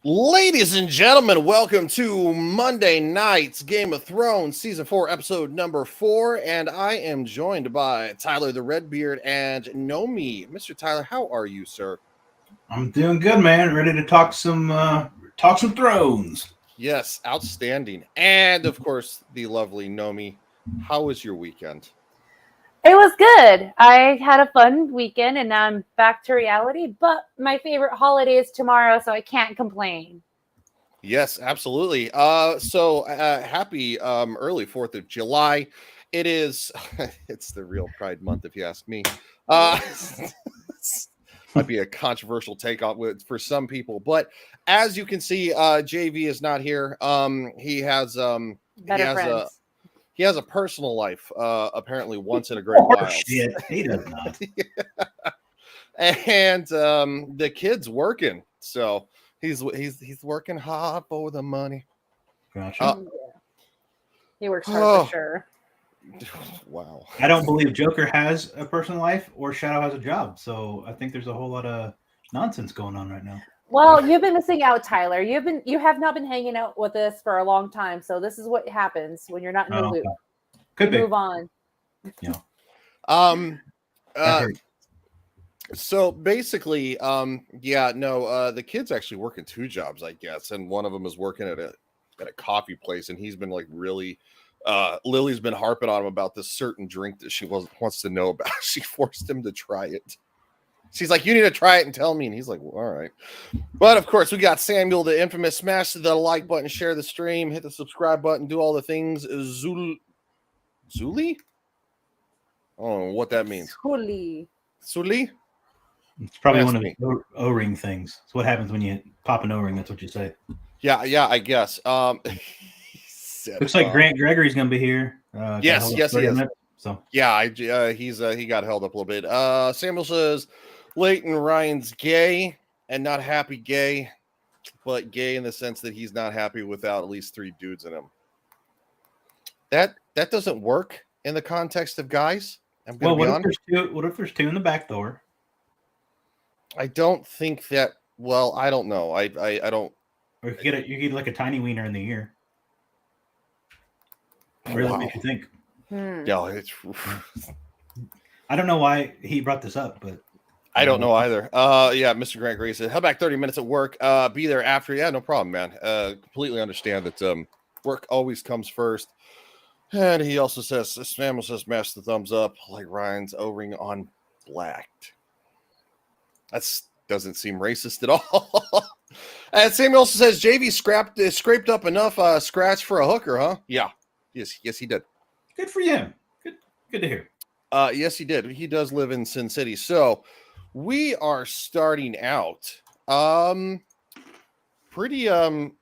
Ladies and gentlemen, welcome to Monday night's Game of Thrones Season 4, Episode number 4. And I am joined by Tyler the Redbeard and Nomi. Mr. Tyler, how are you, sir? I'm doing good, man. Ready to talk some thrones. Yes, outstanding. And of course, the lovely Nomi. How was your weekend? It was good. I had a fun weekend and now I'm back to reality, but my favorite holiday is tomorrow, so I can't complain. Yes, absolutely. Happy early 4th of July. It is it's the real Pride month if you ask me. Might be a controversial take on for some people, but as you can see, JV is not here. He has Better friends. He has a personal life, apparently once in a great while. Shit, he does not. And the kid's working, so he's working hard for the money. Gotcha. He works hard for sure. Wow. I don't believe Joker has a personal life or Shadow has a job, so I think there's a whole lot of nonsense going on right now. Well, you've been missing out, Tyler. You have not been hanging out with us for a long time, so this is what happens when you're not in the loop. Could be. Move on. Yeah. So basically, the kid's actually working two jobs, I guess, and one of them is working at a coffee place, and he's been like really. Lily's been harping on him about this certain drink that she wants to know about. She forced him to try it. She's like, you need to try it and tell me. And he's like, well, all right. But of course, we got Samuel, the infamous. Smash the like button, share the stream, hit the subscribe button, do all the things. Zuli? I don't know what that means. Zuli? It's probably one of the O-ring things. It's what happens when you pop an O-ring. That's what you say. Yeah, I guess. Looks like Gregory's going to be here. Yes, he is. So yeah, he got held up a little bit. Samuel says Leighton Ryan's gay and not happy gay, but gay in the sense that he's not happy without at least 3 dudes in him. That doesn't work in the context of guys. Well, what if there's 2 in the back door? I don't think that. Well, I don't know. I don't. Or you get like a tiny wiener in the ear. Really makes you think. Yeah, it's. I don't know why he brought this up, but I don't know either. Mr. Gregory said, "How back 30 minutes at work? Be there after." Yeah, no problem, man. Completely understand that work always comes first. And he also says, Samuel says, "Smash the thumbs up like Ryan's O-ring on blacked." That doesn't seem racist at all. And Samuel also says, "JV scraped up enough scratch for a hooker, huh?" Yeah. Yes, he did. Good for him. Good to hear. Yes, he did. He does live in Sin City. So we are starting out pretty a little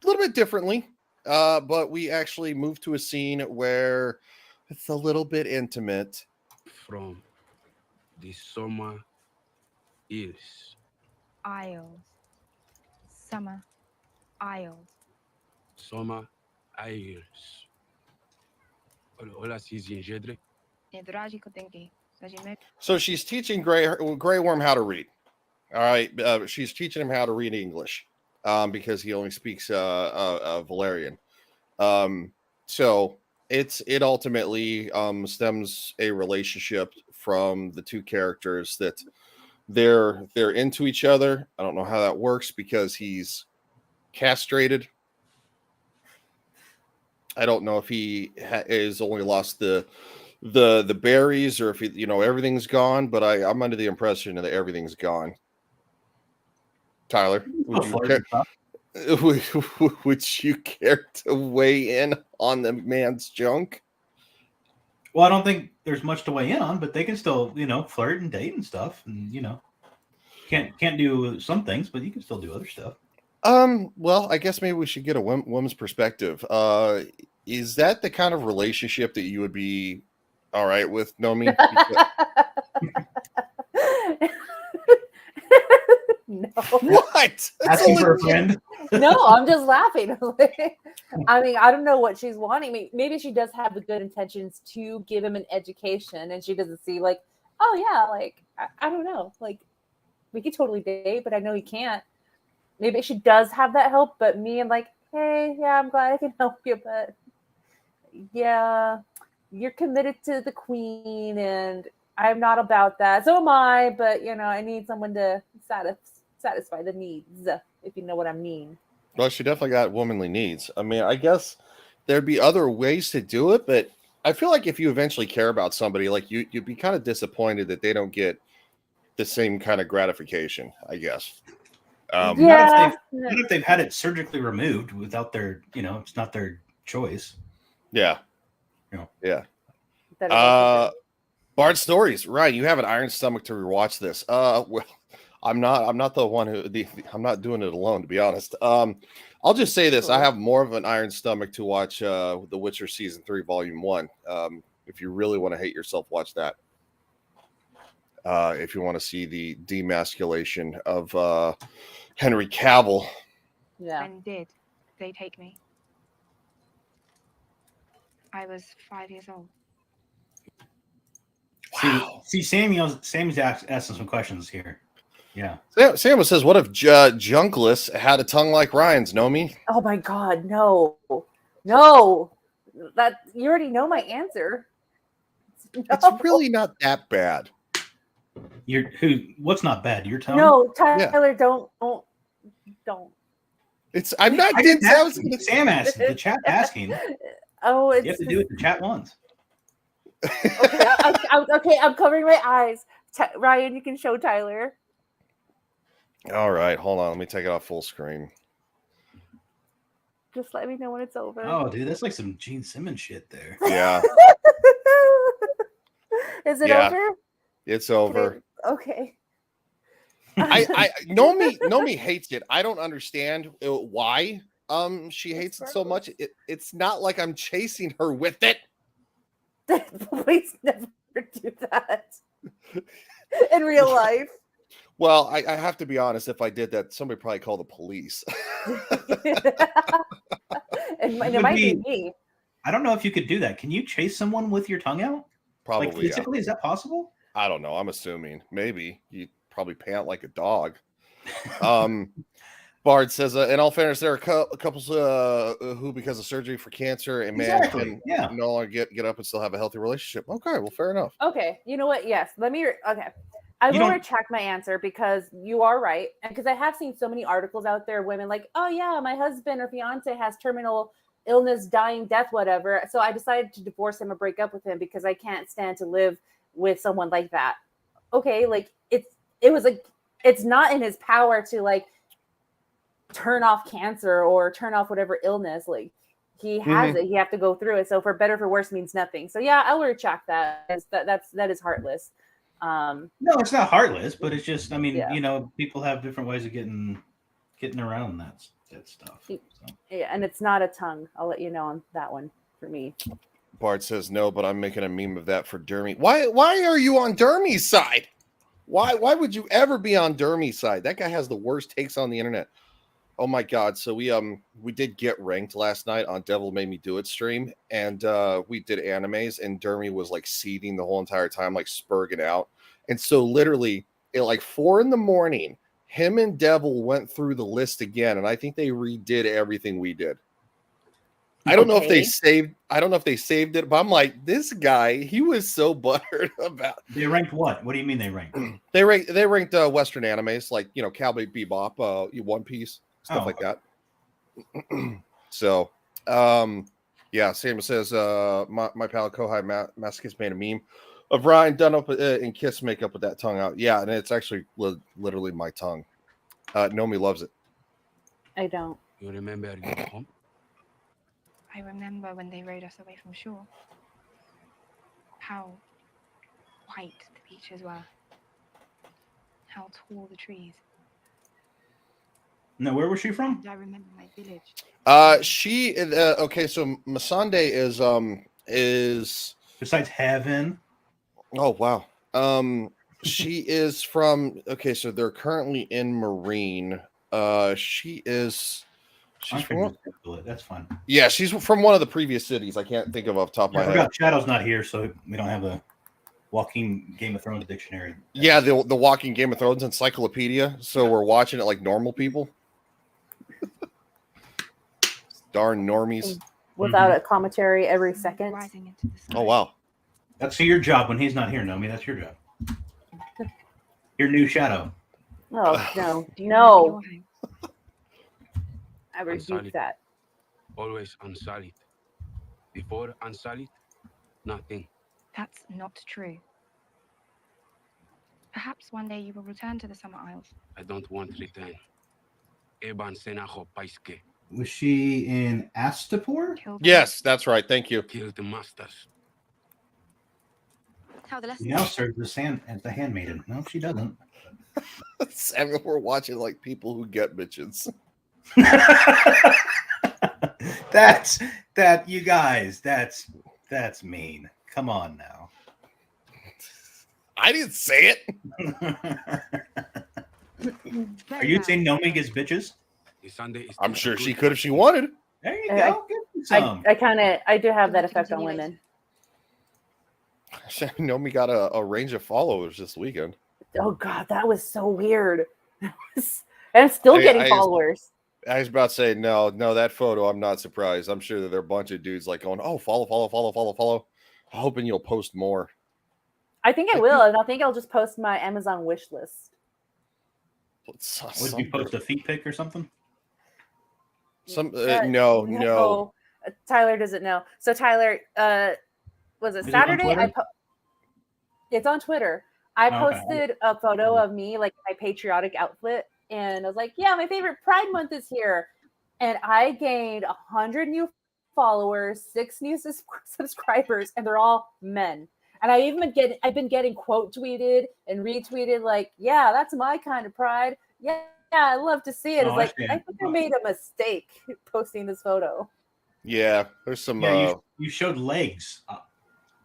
bit differently. But we actually moved to a scene where it's a little bit intimate. From the summer Isles. Summer Isles. Summer Isles. Hola, Jedre. So she's teaching Grey Worm how to read. All right. She's teaching him how to read English because he only speaks Valerian. So it ultimately stems a relationship from the 2 characters that they're into each other. I don't know how that works because he's castrated. I don't know if he is only lost the berries or if he, everything's gone, but I'm under the impression that everything's gone. Tyler, would you care to weigh in on the man's junk? Well, I don't think there's much to weigh in on, but they can still, flirt and date and stuff, and can't do some things, but you can still do other stuff. Well, I guess maybe we should get a woman's perspective. Is that the kind of relationship that you would be all right with, Nomi? No. What? Asking for a friend? No, I'm just laughing. I mean, I don't know what she's wanting. Maybe she does have the good intentions to give him an education, and she doesn't see like, oh yeah, like I don't know, like we could totally date, but I know he can't. maybe she does have that help, but me, I'm like, hey, yeah, I'm glad I can help you, but yeah, you're committed to the queen, and I'm not about that. So am I, but I need someone to satisfy the needs, if you know what I mean. Well, she definitely got womanly needs. I mean, I guess there'd be other ways to do it, but I feel like if you eventually care about somebody, like you'd be kind of disappointed that they don't get the same kind of gratification, I guess. Yeah. Not if they've had it surgically removed without their, it's not their choice. Yeah. Yeah. That is also true. Bard Stories, right? You have an iron stomach to rewatch this. Well, I'm not the one I'm not doing it alone, to be honest. I'll just say this: I have more of an iron stomach to watch The Witcher season 3, volume 1. If you really want to hate yourself, watch that. If you want to see the demasculation of Henry Cavill. Yeah. When did they take me? I was 5 years old. Wow. See, Sammy's asking some questions here. Yeah. Sam says, "What if Junkless had a tongue like Ryan's? Nomi?" Oh my God, no. That you already know my answer. It's really not that bad. What's not bad? Your tongue? No, Tyler, don't. It's. I'm not. Sam asked the chat asking. Oh, you have to do it. The chat once. Okay, I'm covering my eyes. Ryan, you can show Tyler. All right, hold on. Let me take it off full screen. Just let me know when it's over. Oh, dude, that's like some Gene Simmons shit there. Yeah. Is it over? It's over. Okay. Nomi hates it. I don't understand why she hates it so much. It's not like I'm chasing her with it. Please never do that in real life. Well, I have to be honest. If I did that, somebody probably call the police. It might be me. I don't know if you could do that. Can you chase someone with your tongue out? Probably. Like physically, yeah. Is that possible? I don't know. I'm assuming. Maybe. You probably pant like a dog. Bard says, in all fairness, there are couples who, because of surgery for cancer, and man can no longer get up and still have a healthy relationship. Okay, well, fair enough. Okay, you know what? Yes, okay. I will retract my answer because you are right, and because I have seen so many articles out there, women like, oh yeah, my husband or fiance has terminal illness, dying, death, whatever. So I decided to divorce him or break up with him because I can't stand to live with someone like that. Okay, like it's not in his power to like turn off cancer or turn off whatever illness. Like he has it, he have to go through it. So for better for worse means nothing. So yeah, I'll retract that. That is heartless. No, it's not heartless, but it's just, I mean, people have different ways of getting around that stuff. So. Yeah, and it's not a tongue. I'll let you know on that one for me. Bart says no, but I'm making a meme of that for Dermy. Why are you on Dermy's side? Why would you ever be on Dermy's side? That guy has the worst takes on the internet. Oh my God. So we did get ranked last night on Devil Made Me Do It stream, and we did animes, and Dermy was like seething the whole entire time, like spurging out. And so literally at like 4 a.m, him and Devil went through the list again, and I think they redid everything we did. I don't know if they saved it, but I'm like, this guy, he was so buttered about. They ranked what? What do you mean they ranked? They ranked Western animes like Cowboy Bebop, One Piece, stuff like that. So, yeah, Sam says my pal Kohai Masochist made a meme of Ryan done up in kiss makeup with that tongue out. Yeah, and it's actually literally my tongue. Nomi loves it. I don't. You remember your home? I remember when they rowed us away from shore. How white the beaches were. How tall the trees. No, where was she from? I remember my village. She okay. So Masande is besides heaven. Oh wow. She is from. Okay, so they're currently in Marine. She's from. That's fine. Yeah, she's from one of the previous cities. I can't think of off the top of my head. Shadow's not here, so we don't have a walking Game of Thrones dictionary. Yeah, the walking Game of Thrones encyclopedia. So we're watching it like normal people. Darn normies. without a commentary every second. Rising into the sky. Oh wow. That's your job when he's not here, Nomi. That's your job. Your new shadow. Oh no, Do you remember no! your home? I rebuke solid. that. Always unsolid. Before unsolid, nothing. That's not true. Perhaps one day you will return to the Summer Isles. I don't want return. Eban senajo paiske. Was she in Astapor? Kill them. Yes, that's right. Thank you. Kill the masters. How the She lesson. now serves as the handmaiden. No, she doesn't. Samuel, we're watching like people who get bitches. You guys. That's mean. Come on now. I didn't say it. Are you saying Nomi gets bitches? The Sunday is I'm just sure a she good could if she wanted. There you I- go. Give me some. I do have Can that we effect on continue women. Nomi got a range of followers this weekend. Oh god, that was so weird. And I'm still getting followers. I was about to say, no, that photo, I'm not surprised. I'm sure that there are a bunch of dudes like going, oh, follow. Hoping you'll post more. I think I will, and I think I'll just post my Amazon wish list. Would you post a feet pic or something? No. Tyler doesn't know. So Tyler, was it Is it on Saturday? Twitter? It's on Twitter. I Oh, okay. posted a photo of me, like my patriotic outfit, and I was like, "Yeah, my favorite Pride Month is here," and I gained 100 new followers, 6 new subscribers, and they're all men. And I've been getting quote tweeted and retweeted, like, "Yeah, that's my kind of pride. Yeah, I love to see it." It's like I think I made a mistake posting this photo. Yeah, there's some. Yeah, you showed legs.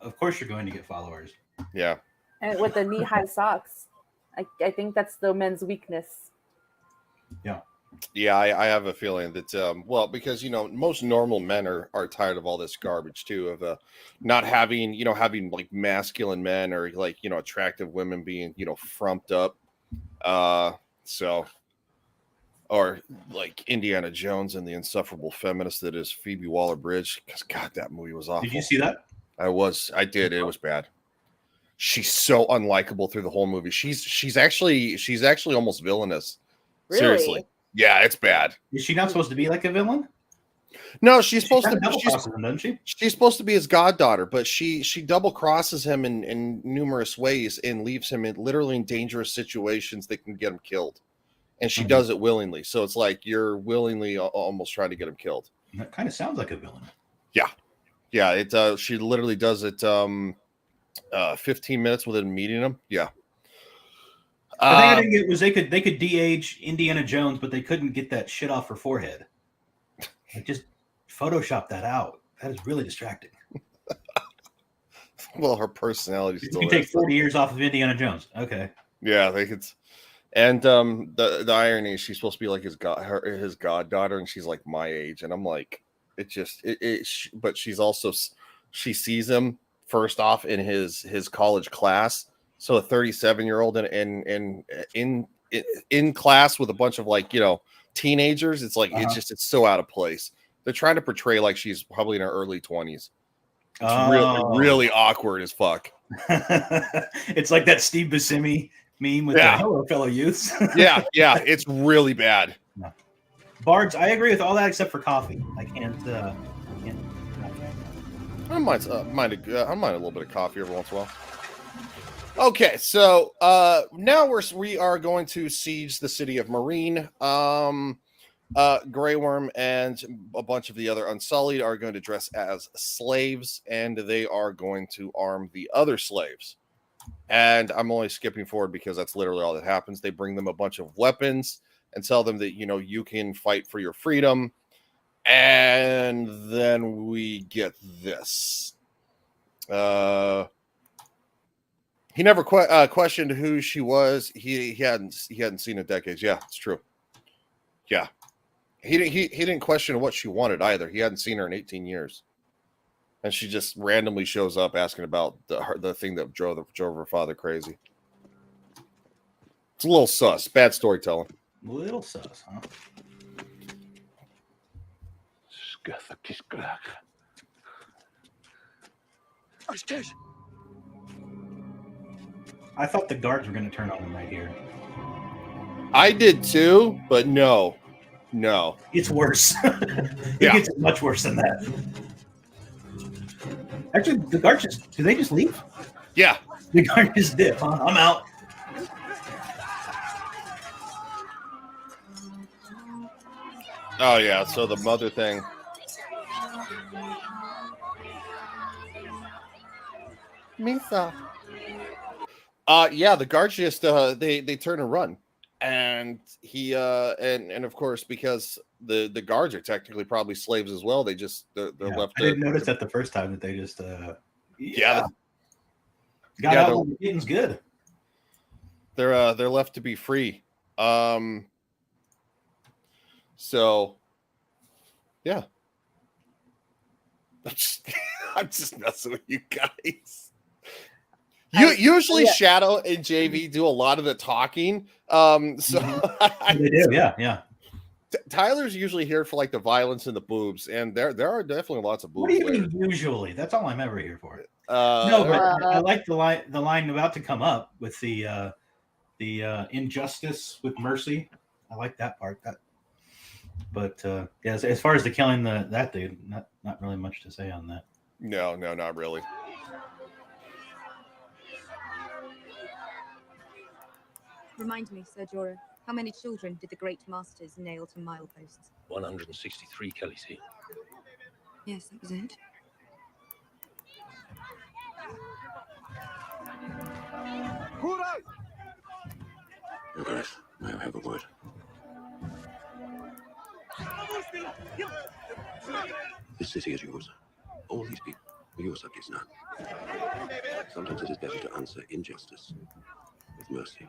Of course, you're going to get followers. Yeah. And with the knee-high socks. I think that's the men's weakness. Yeah, I have a feeling that, because, most normal men are tired of all this garbage, too, of not having like masculine men or like, attractive women being, frumped up. Or like Indiana Jones and the insufferable feminist that is Phoebe Waller-Bridge. Because, God, that movie was awful. Did you see that? I did. It was bad. She's so unlikable through the whole movie. She's actually almost villainous. Really? Seriously. Yeah, it's bad. Is she not supposed to be like a villain? No, she's supposed to. Double crosses him, doesn't she? She's supposed to be his goddaughter, but she double crosses him in numerous ways and leaves him literally in dangerous situations that can get him killed. And she does it willingly. So it's like you're willingly almost trying to get him killed. That kind of sounds like a villain. Yeah. She literally does it 15 minutes within meeting him. Yeah. The thing I didn't get was they could de-age Indiana Jones, but they couldn't get that shit off her forehead. Like, just Photoshop that out. That is really distracting. Well, her personality You still can take 40 years off of Indiana Jones. Okay. Yeah, they could. And the irony is she's supposed to be like his goddaughter, and she's like my age, and I'm like, but she's also, she sees him first off in his college class. So a 37-year-old in class with a bunch of like, teenagers. It's like, it's so out of place. They're trying to portray like she's probably in her early 20s. It's really awkward as fuck. It's like that Steve Buscemi meme with the hello fellow youths. yeah, it's really bad. No. Bards, I agree with all that except for coffee. I can't. I mind a little bit of coffee every once in a while. Okay, so now we are going to siege the city of Marine. Grey Worm and a bunch of the other Unsullied are going to dress as slaves, and they are going to arm the other slaves. And I'm only skipping forward because that's literally all that happens. They bring them a bunch of weapons and tell them that, you can fight for your freedom. And then we get this. He never questioned who she was. He hadn't seen in decades. Yeah, it's true. Yeah. He didn't question what she wanted either. He hadn't seen her in 18 years. And she just randomly shows up asking about the thing that drove her father crazy. It's a little sus. Bad storytelling. A little sus, huh? I thought the guards were going to turn on him right here. I did too, but no. It's worse. It Yeah. gets much worse than that. Actually, the guards do they just leave? Yeah. The guard just dip, huh? I'm out. Oh yeah. So the mother thing. Misa. Yeah, the guards just they turn and run. And he and of course, because the guards are technically probably slaves as well, they're left. I didn't notice that the first time that they just Yeah. got out when the getting's good. They're left to be free. So yeah. I'm just messing with you guys. Usually Shadow and JV do a lot of the talking. They do, yeah. Tyler's usually here for like the violence and the boobs, and there are definitely lots of boobs. What do you mean usually? That's all I'm ever here for. No, but I like the line about to come up with the injustice with mercy. I like that part. But yeah, as far as the killing that dude, not really much to say on that. No, not really. Remind me, Sir Jorah, how many children did the great masters nail to mileposts? 163, Khaleesi. Yes, that was it. Gareth, may I have a word? This city is yours. All these people are your subjects now. Sometimes it is better to answer injustice with mercy.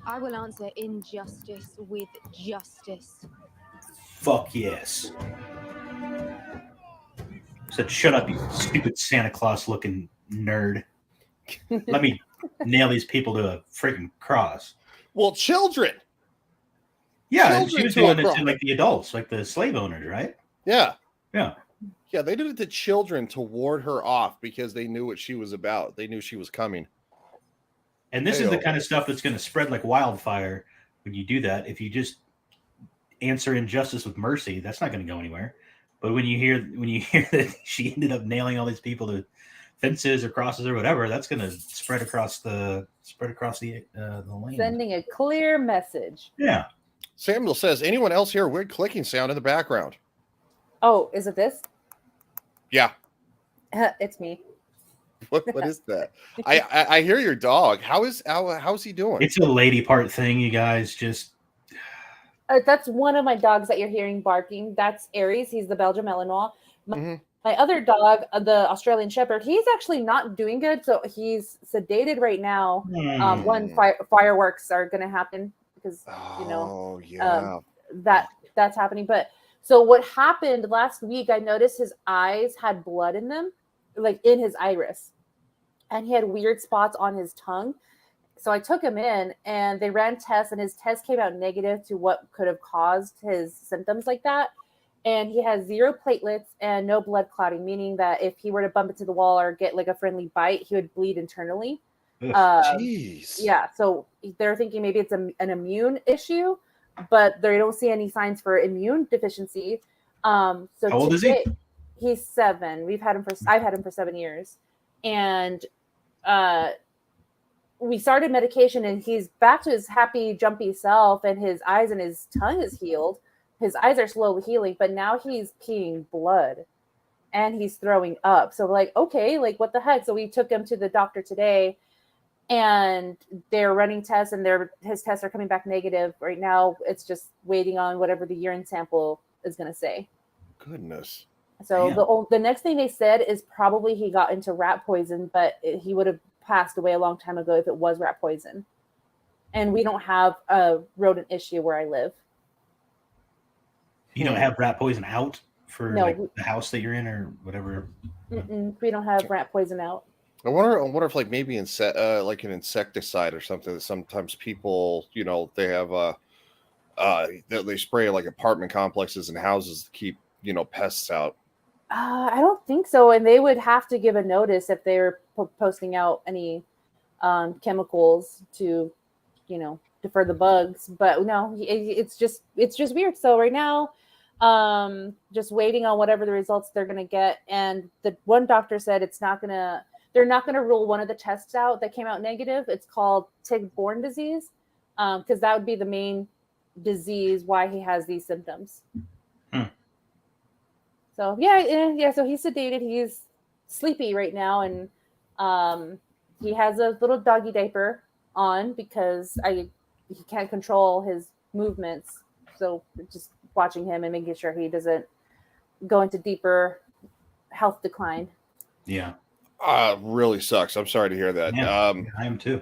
I will answer injustice with justice. Fuck yes. Said, shut up, you stupid Santa Claus looking nerd. Let me nail these people to a freaking cross. Well, children. Yeah, she was doing it to like the adults, like the slave owners, right? Yeah. Yeah. Yeah, they did it to children to ward her off because they knew what she was about. They knew she was coming. And this is the kind of stuff that's going to spread like wildfire when you do that. If you just answer injustice with mercy, that's not going to go anywhere. But when you hear that she ended up nailing all these people to fences or crosses or whatever, that's going to spread across the land. Sending a clear message. Yeah. Samuel says, anyone else hear a weird clicking sound in the background? Oh, is it this? Yeah. It's me. What is that? I hear your dog. How's he doing? It's a lady part thing, you guys. Just that's one of my dogs that you're hearing barking. That's Aries. He's the Belgian Malinois. My other dog, the Australian Shepherd, he's actually not doing good. So he's sedated right now. When fireworks are going to happen because that's happening. But so what happened last week? I noticed his eyes had blood in them, like in his iris, and he had weird spots on his tongue. So I took him in and they ran tests, and his test came out negative to what could have caused his symptoms like that. And he has 0 platelets and no blood clotting, meaning that if he were to bump into the wall or get like a friendly bite, he would bleed internally. Jeez. Yeah. So they're thinking maybe it's an immune issue, but they don't see any signs for immune deficiency. So how old is he? He's 7. I've had him for 7 years. And we started medication and he's back to his happy, jumpy self, and his eyes and his tongue is healed. His eyes are slowly healing, but now he's peeing blood and he's throwing up. So like, okay, like what the heck? So we took him to the doctor today and they're running tests and his tests are coming back negative. Right now, it's just waiting on whatever the urine sample is going to say. Goodness. So the next thing they said is probably he got into rat poison, but he would have passed away a long time ago if it was rat poison. And we don't have a rodent issue where I live. You don't have rat poison out for the house that you're in or whatever? We don't have rat poison out. I wonder if like maybe like an insecticide or something that sometimes people, they have they spray like apartment complexes and houses to keep pests out? I don't think so. And they would have to give a notice if they were posting out any chemicals to, defer the bugs. But no, it's just weird. So right now, just waiting on whatever the results they're going to get. And the one doctor said they're not going to rule one of the tests out that came out negative. It's called tick-borne disease, because that would be the main disease why he has these symptoms. So yeah. So he's sedated. He's sleepy right now, and he has a little doggy diaper on because he can't control his movements. So just watching him and making sure he doesn't go into deeper health decline. Yeah. Really sucks. I'm sorry to hear that. Yeah, I am too.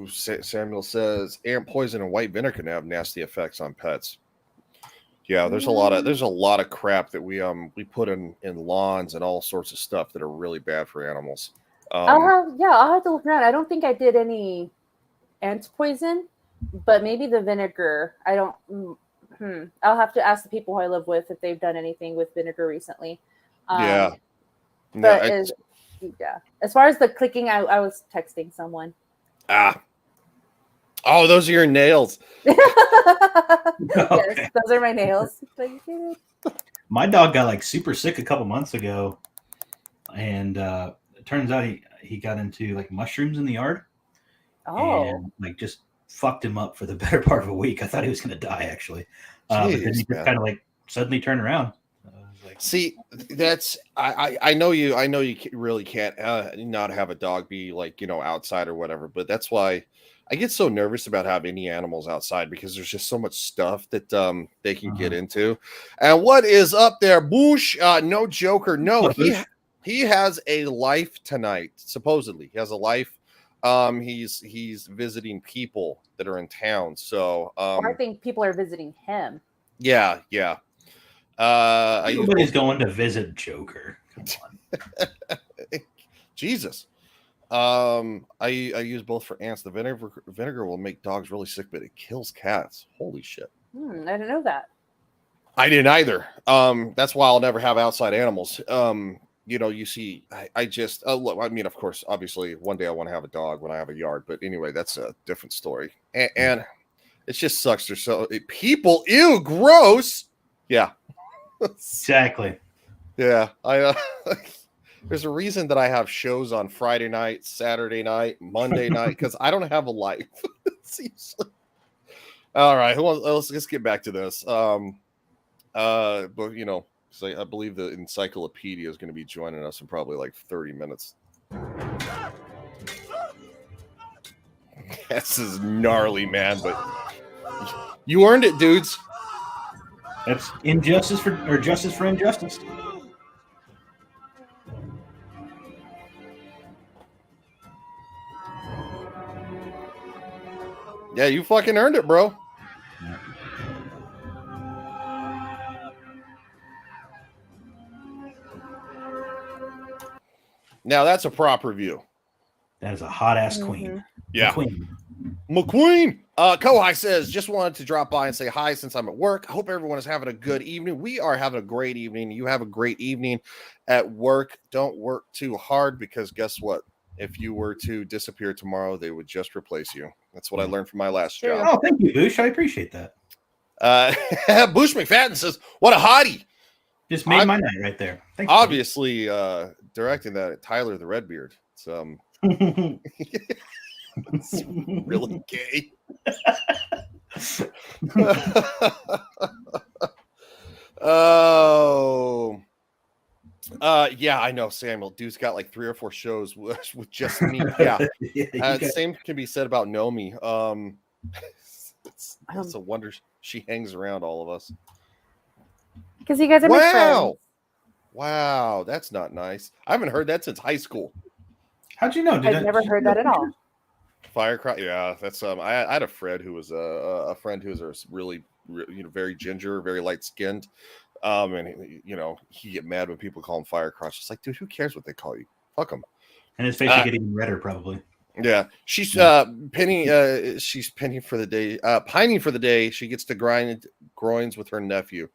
Samuel says ant poison and white vinegar can have nasty effects on pets. Yeah, there's a lot of crap that we put in lawns and all sorts of stuff that are really bad for animals. I'll have to look around. I don't think I did any ant poison, but maybe the vinegar. I don't. I'll have to ask the people who I live with if they've done anything with vinegar recently. As far as the clicking, I was texting someone. Oh, those are your nails. Yes, those are my nails. My dog got like super sick a couple months ago, and it turns out he got into like mushrooms in the yard. And like just fucked him up for the better part of a week. I thought he was going to die actually, but then he just kind of like suddenly turned around. See, that's I know you really can't not have a dog be like outside or whatever, but that's why I get so nervous about having any animals outside, because there's just so much stuff that they can get into. And what is up there, Boosh? No Joker, no, he has a life tonight. Supposedly, he has a life. He's visiting people that are in town. So I think people are visiting him. Yeah. Nobody's going to visit Joker. Come on. Jesus. I use both for ants. The vinegar will make dogs really sick, but it kills cats. Holy shit. I didn't know that. I didn't either. That's why I'll never have outside animals. You see, I just look, I mean, of course, obviously one day I want to have a dog when I have a yard, but anyway, that's a different story. And it just sucks. There's people, ew, gross. Yeah. Exactly. Yeah. There's a reason that I have shows on Friday night, Saturday night, Monday night, because I don't have a life. All right, let's get back to this. But so I believe the encyclopedia is going to be joining us in probably like 30 minutes. This is gnarly, man, but you earned it, dudes. That's justice for injustice. Yeah, you fucking earned it, bro. Now that's a proper review. That is a hot ass queen. Yeah. McQueen. Kohai says, just wanted to drop by and say hi since I'm at work. I hope everyone is having a good evening. We are having a great evening. You have a great evening at work. Don't work too hard, because guess what? If you were to disappear tomorrow, they would just replace you. That's what I learned from my last job. Oh, thank you, Boosh. I appreciate that. Boosh McFadden says, what a hottie. Just made my night right there. Thanks, obviously, directing that Tyler the Redbeard. It's really gay. Yeah, I know, Samuel. Dude's got like 3 or 4 shows with just me. Yeah. Same can be said about Nomi. It's a wonder she hangs around all of us. Because you guys are my friends. Wow, that's not nice. I haven't heard that since high school. How'd you know? I've never heard that at all. Firecracker. Yeah, that's I had a friend who was a friend who was a really very ginger, very light skinned. And he get mad when people call him Firecrotch. It's like, dude, who cares what they call you? Fuck them. And his face would get even redder, probably. Yeah, she's penning. She's penning for the day, pining for the day she gets to grind groins with her nephew.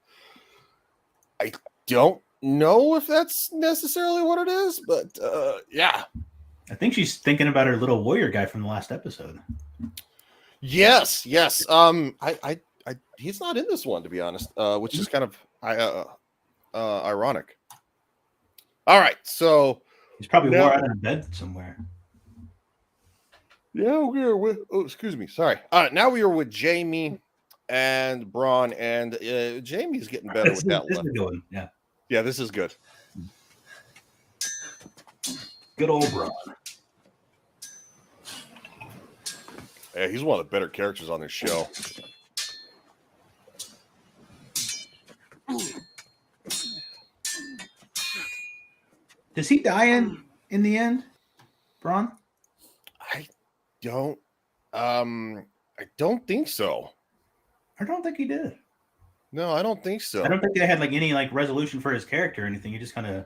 I don't know if that's necessarily what it is, but yeah. I think she's thinking about her little warrior guy from the last episode. Yes. He's not in this one, to be honest, which is kind of ironic. All right, so he's probably wore out in bed somewhere. Yeah, we are with. Oh, excuse me. Sorry. Now we are with Jamie and Braun, and Jamie's getting better with that one. Going, yeah. Yeah, this is good. Good old Braun. Yeah, he's one of the better characters on this show. Does he die in the end, Braun? I don't think so. I don't think he did. No, I don't think so. I don't think they had like any like resolution for his character or anything. He's just kind of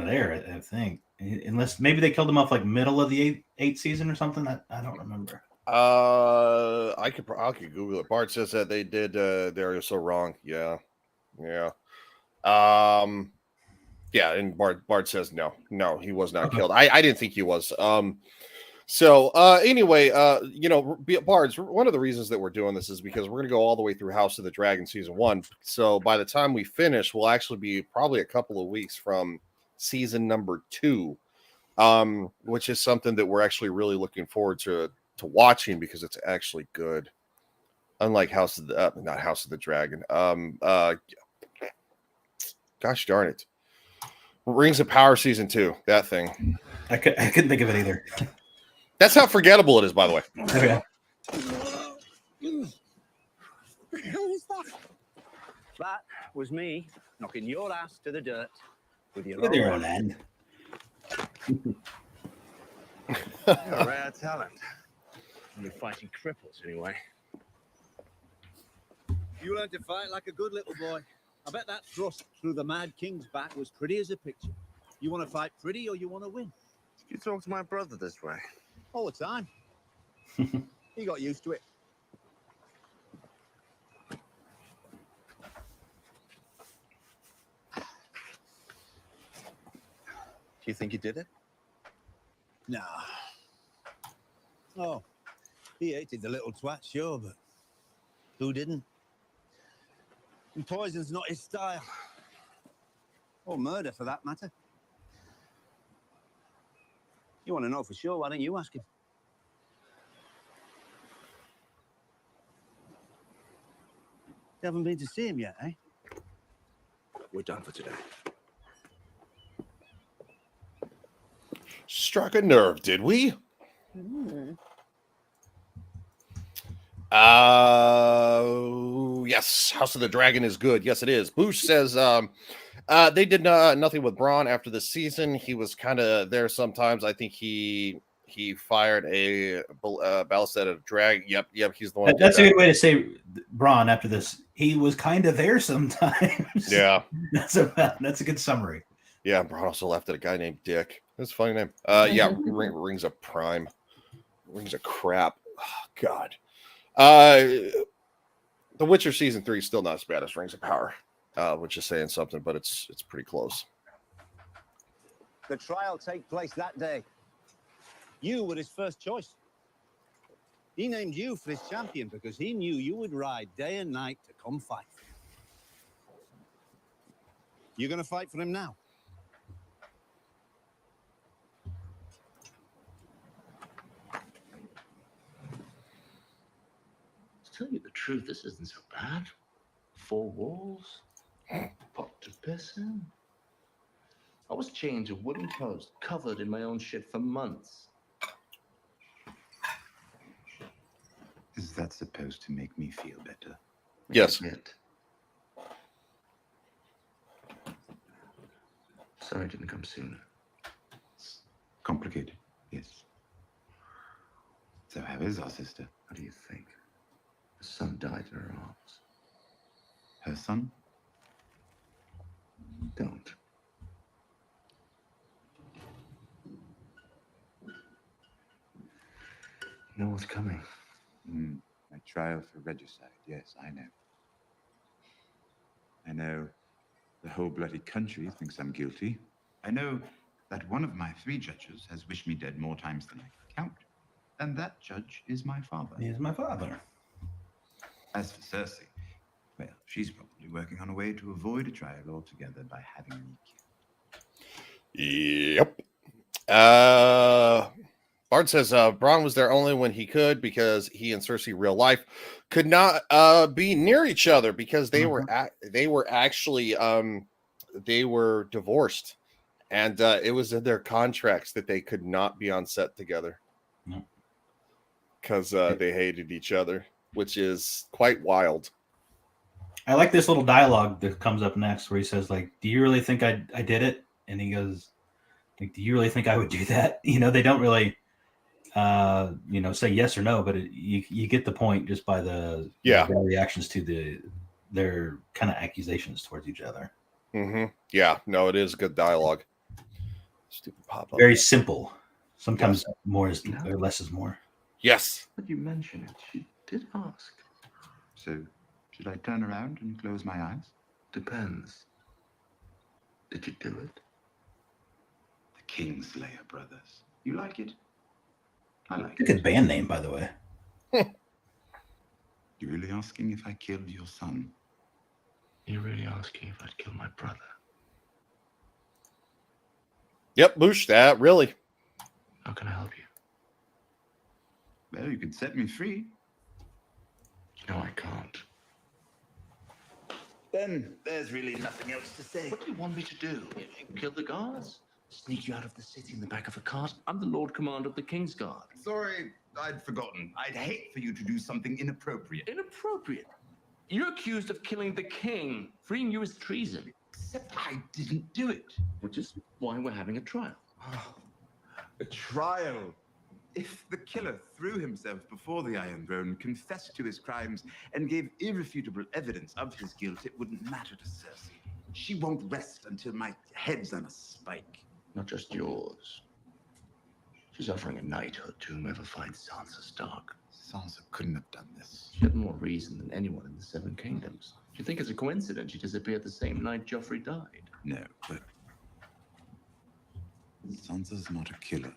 there, I think. Unless maybe they killed him off like middle of the eighth season or something. I don't remember. I could Google it. Bart says that they did. They're so wrong. Yeah. Yeah, and Bart says no, he was not killed. I didn't think he was. So anyway, Bards, one of the reasons that we're doing this is because we're going to go all the way through House of the Dragon season 1. So by the time we finish, we'll actually be probably a couple of weeks from season number 2, which is something that we're actually really looking forward to watching because it's actually good. Unlike not House of the Dragon. Gosh darn it. Rings of Power season 2, that thing. I couldn't think of it either. That's how forgettable it is, by the way. Okay. That was me knocking your ass to the dirt with your own hand. You're a rare talent. You're fighting cripples anyway. You learned to fight like a good little boy. I bet that thrust through the Mad King's back was pretty as a picture. You want to fight pretty or you want to win? You talk to my brother this way. All the time. He got used to it. Do you think he did it? Nah. Oh, he hated the little twat, sure, but who didn't? And poison's not his style. Or murder, for that matter. You want to know for sure, why don't you ask him? You haven't been to see him yet, eh? We're done for today. Struck a nerve, did we? Yes, House of the Dragon is good. Yes, it is. Boosh says they did nothing with Braun after the season. He was kind of there sometimes. I think he fired a ballast at a drag. Yep, he's the one. That's a good way to say Braun after this. He was kind of there sometimes. Yeah, that's a good summary. Yeah, Braun also left at a guy named Dick. That's a funny name. Yeah, Rings of Prime. Rings of crap. Oh, God. The Witcher season 3 is still not as bad as Rings of Power, which is saying something, but it's pretty close. The trial take place that day. You were his first choice. He named you for his champion because he knew you would ride day and night to come fight. You're going to fight for him now. To tell you the truth, this isn't so bad. 4 walls, pot to piss in. I was chained to a wooden post, covered in my own shit for months. Is that supposed to make me feel better? Yes. Sorry it didn't come sooner. It's complicated, yes. So how is our sister? What do you think? Her son died in her arms. Her son? Don't. know what's coming. My trial for regicide. Yes, I know. I know the whole bloody country thinks I'm guilty. I know that one of my 3 judges has wished me dead more times than I can count. And that judge is my father. He is my father. As for Cersei, well, she's probably working on a way to avoid a trial altogether by having me killed. Yep. Bard says Bronn was there only when he could because he and Cersei real life could not be near each other because they were actually they were divorced, and it was in their contracts that they could not be on set together because they hated each other, which is quite wild. I like this little dialogue that comes up next where he says, like, do you really think I did it? And he goes, like, do you really think I would do that? You know, they don't really say yes or no, but you get the point just by their reactions to their kind of accusations towards each other. Yeah, no, it is good dialogue. Stupid pop-up. Very simple. Sometimes more is or less is more. Yes. But you mentioned it. She did ask. So, should I turn around and close my eyes? Depends. Did you do it? The Kingslayer Brothers. You like it? I like it. Good band name, by the way. You really asking if I killed your son? You're really asking if I'd kill my brother? Yep, Boosh, that really. How can I help you? Well, you could set me free. No, I can't. Then there's really nothing else to say. What do you want me to do? Kill the guards? Sneak you out of the city in the back of a cart? I'm the Lord Commander of the King's Guard. Sorry, I'd forgotten. I'd hate for you to do something inappropriate. Inappropriate? You're accused of killing the king. Freeing you is treason. Except I didn't do it. Which is why we're having a trial. Oh, a trial? If the killer threw himself before the Iron Throne, confessed to his crimes, and gave irrefutable evidence of his guilt, it wouldn't matter to Cersei. She won't rest until my head's on a spike. Not just yours. She's offering a knighthood to whomever finds Sansa Stark. Sansa couldn't have done this. She had more reason than anyone in the Seven Kingdoms. Do you think it's a coincidence she disappeared the same night Joffrey died? No, but Sansa's not a killer.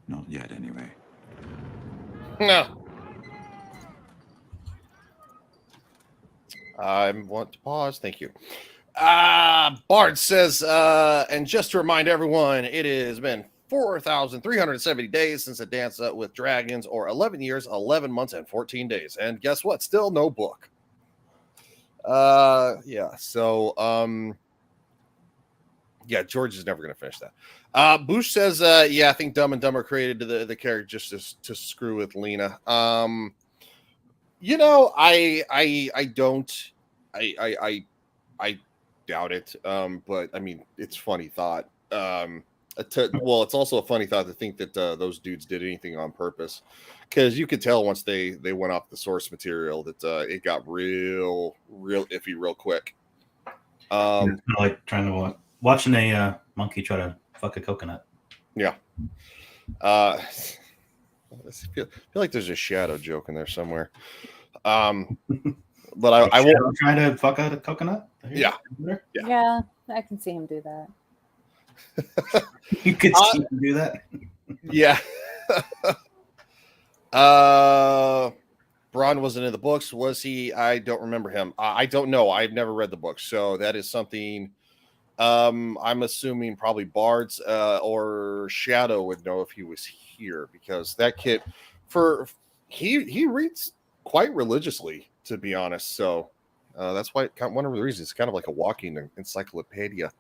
Not yet, anyway. No. I want to pause. Thank you. Bard says, and just to remind everyone, it has been 4,370 days since a dance with dragons, or 11 years, 11 months, and 14 days. And guess what? Still no book. Yeah. So, yeah, George is never going to finish that. Boosh says, yeah, I think Dumb and Dumber created the character just to screw with Lena. You know, I don't, I doubt it. But I mean, it's funny thought. Well, it's also a funny thought to think that those dudes did anything on purpose, because you could tell once they went off the source material that it got real iffy real quick. Kind of like watching a monkey try to fuck a coconut. Yeah. I feel like there's a shadow joke in there somewhere. But I won't try to fuck out a coconut. Yeah, I can see him do that. You could see him do that. Yeah. Bronn wasn't in the books, was he? I don't remember him. I don't know. I've never read the book, so that is something. I'm assuming probably Bard's or Shadow would know if he was here, because that kid, he reads quite religiously, to be honest. So that's why one of the reasons it's kind of like a walking encyclopedia.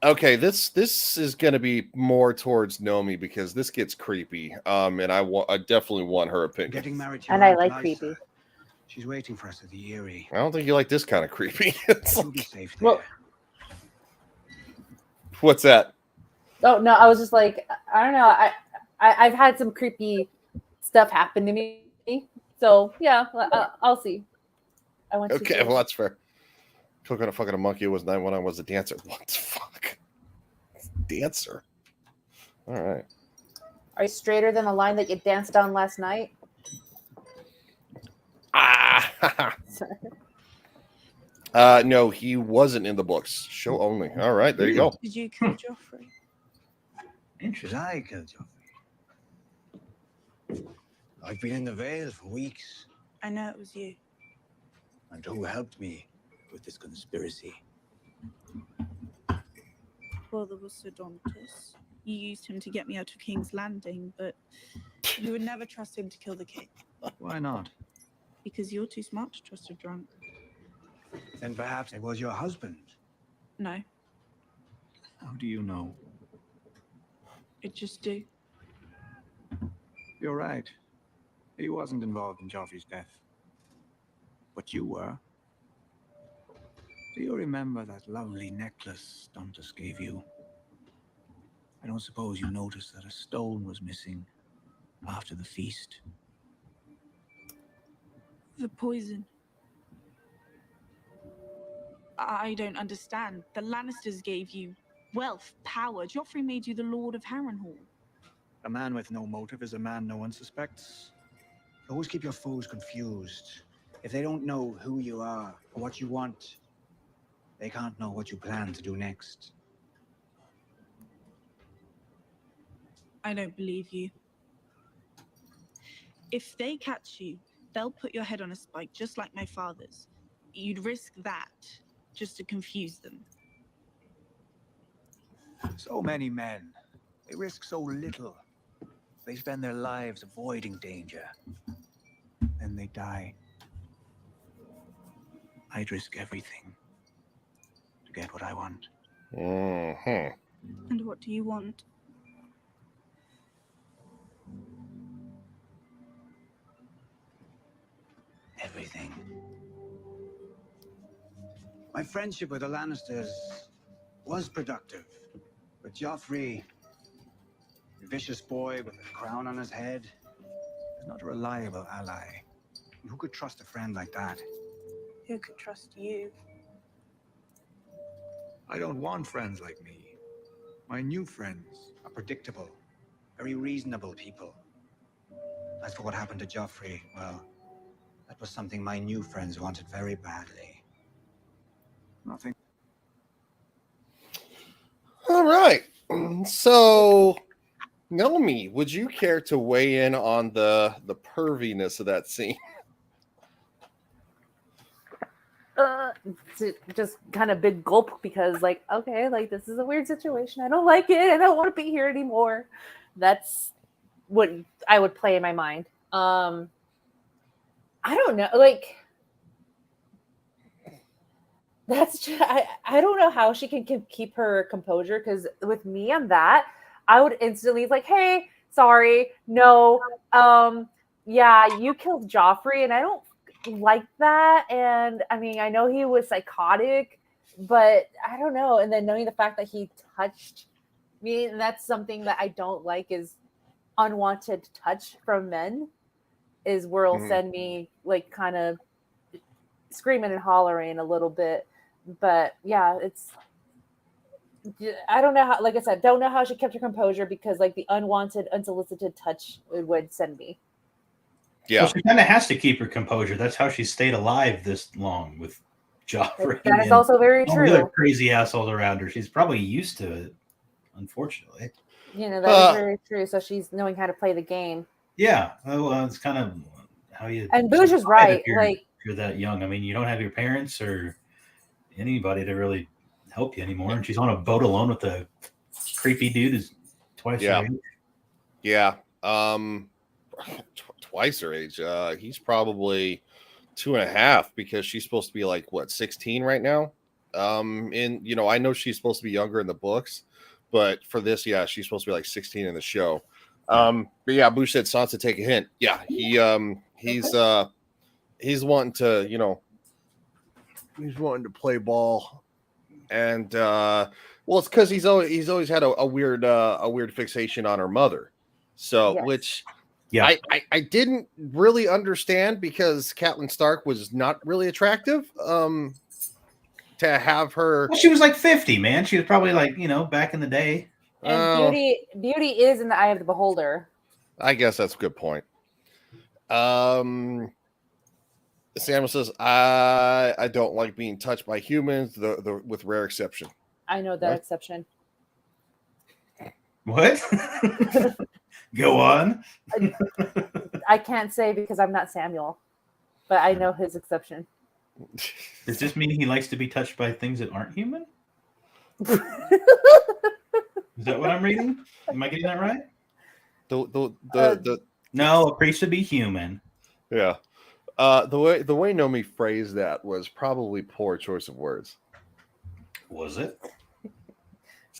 Okay, this is going to be more towards Nomi, because this gets creepy. And I definitely want her opinion. Getting married to and I like creepy. She's waiting for us at the Eyrie. I don't think you like this kind of creepy. It's She'll be safe there. Well, what's that? Oh no, I was just like, I don't know. I've had some creepy stuff happen to me, so yeah, I'll see. I want. Okay, well that's fair. Cooking a fucking monkey was not when I was a dancer. What the fuck? dancer. All right. Are you straighter than the line that you danced on last night? No, he wasn't in the books. Show only. All right, there you go. Did you kill Joffrey? Did I kill Joffrey? I've been in the Vale for weeks. I know it was you. And who helped me with this conspiracy? Well, there was Sir Dontus. You used him to get me out of King's Landing, but you would never trust him to kill the king. Why not? Because you're too smart to trust a drunk. Then perhaps it was your husband. No, How do you know? I just do. You're right. He wasn't involved in Joffrey's death. But you were. Do you remember that lovely necklace Dontus gave you? I don't suppose you noticed that a stone was missing after the feast. The poison. I don't understand. The Lannisters gave you wealth, power. Joffrey made you the Lord of Harrenhal. A man with no motive is a man no one suspects. Always keep your foes confused. If they don't know who you are or what you want, they can't know what you plan to do next. I don't believe you. If they catch you, they'll put your head on a spike, just like my father's. You'd risk that just to confuse them. So many men. They risk so little. They spend their lives avoiding danger. Then they die. I'd risk everything to get what I want. Mm-hmm. And what do you want? Everything. My friendship with the Lannisters was productive. But Joffrey, a vicious boy with a crown on his head, is not a reliable ally. Who could trust a friend like that? Who could trust you? I don't want friends like me. My new friends are predictable, very reasonable people. As for what happened to Joffrey, well, that was something my new friends wanted very badly. Nothing. All right. So, Nomi, would you care to weigh in on the perviness of that scene? Just kind of big gulp because, like, okay, like this is a weird situation. I don't like it. I don't want to be here anymore. That's what I would play in my mind. I don't know. Like, that's just, I don't know how she can keep her composure, because with me on that, I would instantly like, hey, sorry, no, yeah, you killed Joffrey, and I don't like that. And I mean, I know he was psychotic, but I don't know. And then knowing the fact that he touched me, and that's something that I don't like, is unwanted touch from men, is where it'll send me like kind of screaming and hollering a little bit. But yeah, I don't know how, like I said, don't know how she kept her composure, because like the unwanted, unsolicited touch would send me. Yeah, well, she kind of has to keep her composure. That's how she stayed alive this long with Joffrey. That is also very true. The other crazy assholes around her. She's probably used to it, unfortunately. You know, that is very true. So she's knowing how to play the game. Yeah, well, it's kind of how you. And Booge is right. If you're that young, I mean, you don't have your parents or anybody to really help you anymore, and she's on a boat alone with a creepy dude who's twice her age. Yeah. Twice her age. He's probably 2.5, because she's supposed to be like, what, 16 right now? And you know, I know she's supposed to be younger in the books, but for this, yeah, she's supposed to be like 16 in the show. But yeah, Boosh said Sansa, take a hint. Yeah, he's wanting to, you know, he's wanting to play ball. And well, it's because he's always had a weird fixation on her mother. So which I didn't really understand, because Catelyn Stark was not really attractive. To have her, well, she was like 50, man. She was probably like, you know, back in the day. And beauty is in the eye of the beholder. I guess that's a good point. Samuel says, I don't like being touched by humans, the with rare exception. I know that exception. What? Go on. I can't say because I'm not Samuel, but I know his exception. Does this mean he likes to be touched by things that aren't human? Is that what I'm reading? Am I getting that right? No, a priest would be human. Yeah. The way Nomi phrased that was probably poor choice of words. Was it?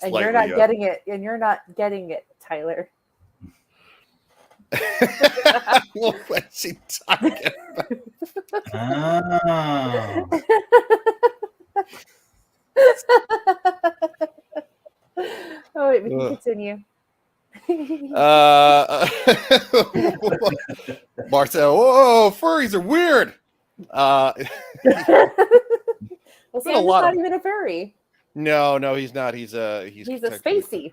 And Slightly, you're not yeah. getting it, and you're not getting it, Tyler. What was he talking about? Oh, wait, we can continue. Marcel, whoa, furries are weird. Well, been a Sam's lot not of- even a furry. No, he's not. He's a Technically- spacey.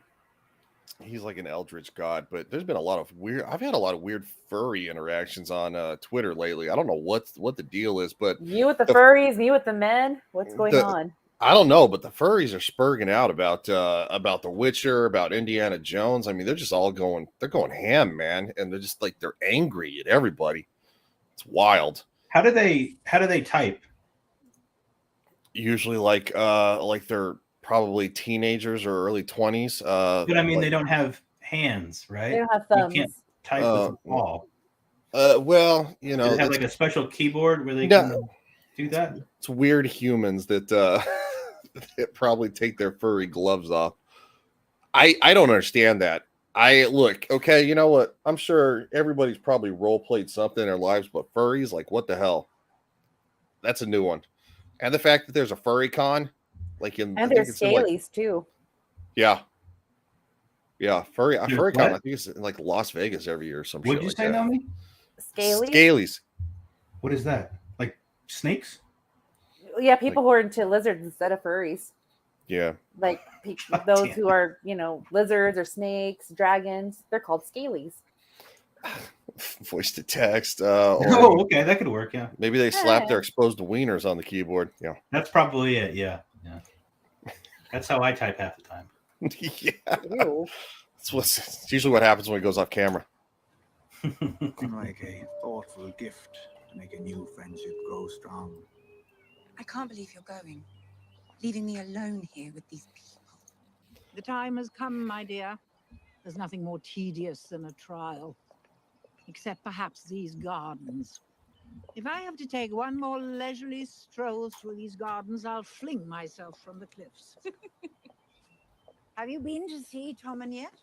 He's like an eldritch god, but there's been a lot of weird. I've had a lot of weird furry interactions on Twitter lately. I don't know what the deal is, but You with the furries, me with the men. What's going on? I don't know, but the furries are spurging out about The Witcher, about Indiana Jones. I mean, they're just all going. They're going ham, man, and they're just like they're angry at everybody. It's wild. How do they type? Usually, like they're probably teenagers or early 20s. But I mean, they don't have hands, right? They don't have thumbs. You can't type with a paw. Well, you know, Do they have like a special keyboard where they can do that? It's weird humans that that probably take their furry gloves off. I don't understand that. Look, okay, you know what? I'm sure everybody's probably role played something in their lives, but furries, like, what the hell? That's a new one. And the fact that there's a furry con, like And there's scalies too. Yeah, furry There's con. what? I think it's in like Las Vegas every year or some What'd shit you like say, that. Nomi? Scalies. What is that? Like snakes? Yeah, people who are into lizards instead of furries. Yeah. Like those who are, lizards or snakes, dragons, they're called scalies. Voice to text. Oh, okay, that could work. Yeah, maybe they slap their exposed wieners on the keyboard. Yeah, that's probably it. Yeah. That's how I type half the time. Yeah, it's usually what happens when it goes off camera. Like a thoughtful gift to make a new friendship grow strong. I can't believe you're going, leaving me alone here with these people. The time has come, my dear. There's nothing more tedious than a trial, except perhaps these gardens. If I have to take one more leisurely stroll through these gardens, I'll fling myself from the cliffs. Have you been to see Tommen yet?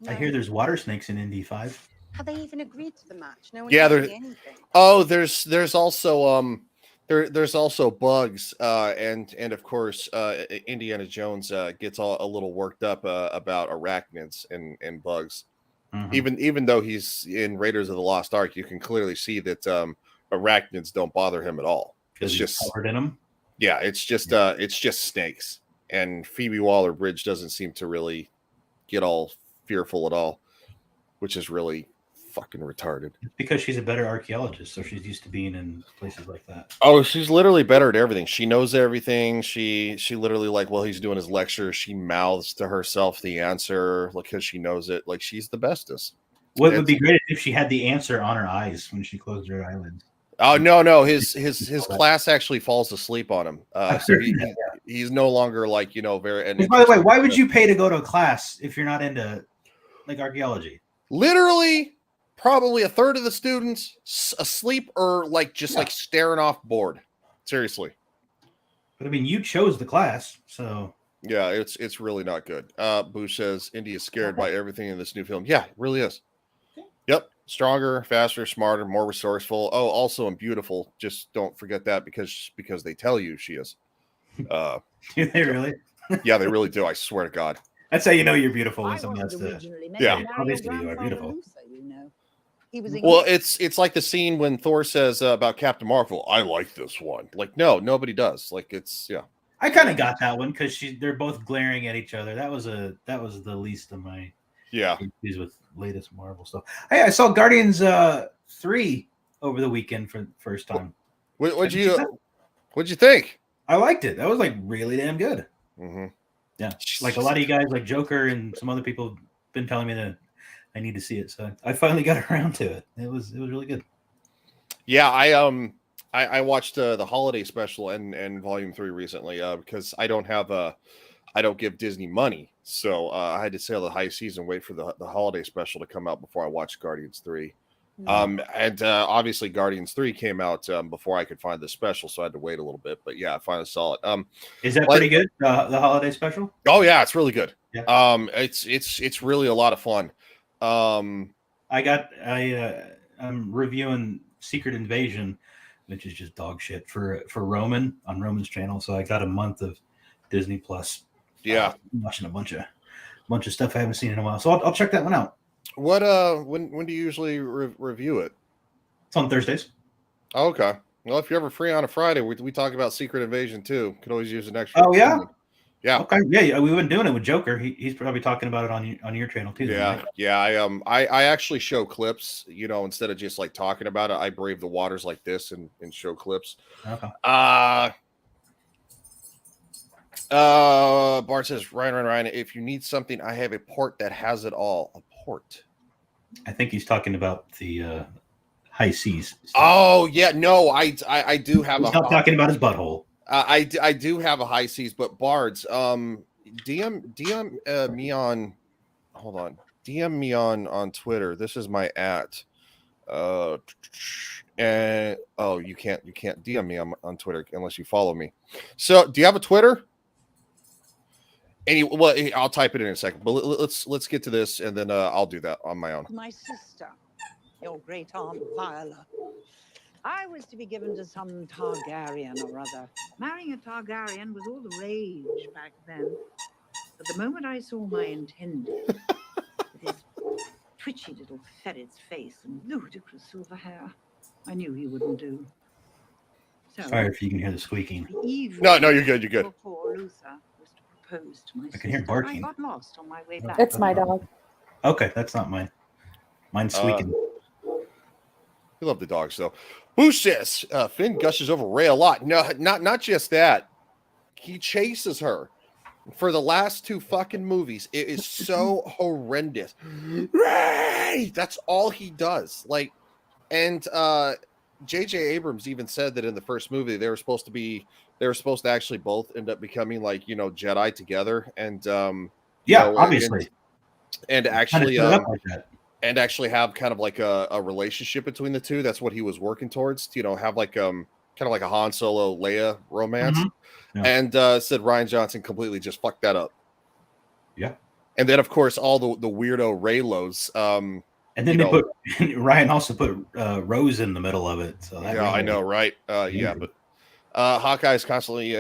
I hear there's water snakes in Indy 5. Have they even agreed to the match? No one Yeah, told there's. me anything. Oh, there's also there's also bugs and of course Indiana Jones gets a little worked up about arachnids and bugs. Mm-hmm. Even though he's in Raiders of the Lost Ark, you can clearly see that arachnids don't bother him at all. It's just covered in them. Yeah, it's just snakes. And Phoebe Waller-Bridge doesn't seem to really get all fearful at all, which is really fucking retarded. Because she's a better archaeologist, so she's used to being in places like that. Oh, she's literally better at everything. She knows everything. She literally, like, while he's doing his lecture, she mouths to herself the answer because she knows it. Like, she's the bestest. What would be great if she had the answer on her eyes when she closed her eyelids. Oh no, his class actually falls asleep on him. So he's no longer like very. And by the way, why would you pay to go to a class if you're not into like archaeology? Literally, probably a third of the students asleep or like staring off bored. Seriously. But I mean, you chose the class, so yeah, it's really not good. Boo says Indy is scared by everything in this new film. Yeah, it really is. Yep. Stronger, faster, smarter, more resourceful. Oh, also and beautiful. Just don't forget that because they tell you she is. Do they really? Yeah, they really do. I swear to God. That's how you know you're beautiful when someone has to. Yeah, obviously you are beautiful. Well, it's like the scene when Thor says about Captain Marvel, "I like this one." Like, no, nobody does. Like, it's I kind of got that one because they're both glaring at each other. That was the least of my issues with latest Marvel stuff. Hey, I saw Guardians 3 over the weekend for the first time. What'd you think? I liked it. That was like really damn good. Mm-hmm. Yeah, like a lot of you guys, like Joker and some other people, have been telling me that I need to see it. So I finally got around to it. It was really good. Yeah, I watched the holiday special and Volume 3 recently because I don't give Disney money, so I had to sail the high seas and wait for the holiday special to come out before I watched Guardians 3. And obviously Guardians 3 came out before I could find the special, so I had to wait a little bit. But yeah, I finally saw it. Is that pretty good? The holiday special? Oh yeah, it's really good. Yeah. It's really a lot of fun. I'm reviewing Secret Invasion, which is just dog shit for Roman on Roman's channel. So I got a month of Disney Plus. Yeah, watching a bunch of stuff I haven't seen in a while. So I'll check that one out. What when do you usually review it? It's on Thursdays. Oh, okay. Well, if you're ever free on a Friday, we talk about Secret Invasion too. Could always use an extra. Oh yeah. Yeah. Okay. Yeah. We've been doing it with Joker. He's probably talking about it on your channel too. Yeah. Right? Yeah. I actually show clips. Instead of just like talking about it, I brave the waters like this and show clips. Okay. Bart says, Ryan, if you need something, I have a port that has it all. A port. I think he's talking about the high seas stuff. Oh yeah, no, I do have. He's not talking about his butthole. I do have a high seas, but Bards, DM me on. Hold on, DM me on Twitter. This is my @ and you can't DM me on Twitter unless you follow me. So do you have a Twitter? Well, I'll type it in a second, but let's get to this, and then I'll do that on my own. My sister, your great aunt Viola. I was to be given to some Targaryen or other. Marrying a Targaryen was all the rage back then. But the moment I saw my intended, with his twitchy little ferret's face and ludicrous silver hair, I knew he wouldn't do. So, sorry if you can hear the squeaking. No, you're good. You're good. Before Luther was to propose to my I can hear sister, barking. I got lost on my way back. It's my dog. Okay, that's not mine. Mine's squeaking. We love the dogs, though. Who says Finn gushes over Rey a lot? No, not just that. He chases her for the last 2 fucking movies. It is so horrendous. Rey! That's all he does. Like, and J.J. Abrams even said that in the first movie they were supposed to actually both end up becoming like Jedi together, and obviously, and actually like that. And actually have kind of like a relationship between the two. That's what he was working towards. Have like kind of like a Han Solo Leia romance. Mm-hmm. Yeah. And said Rian Johnson completely just fucked that up. Yeah. And then of course all the weirdo Reylos. And then Ryan also put Rose in the middle of it. So that I know, right? Yeah, but Hawkeye is constantly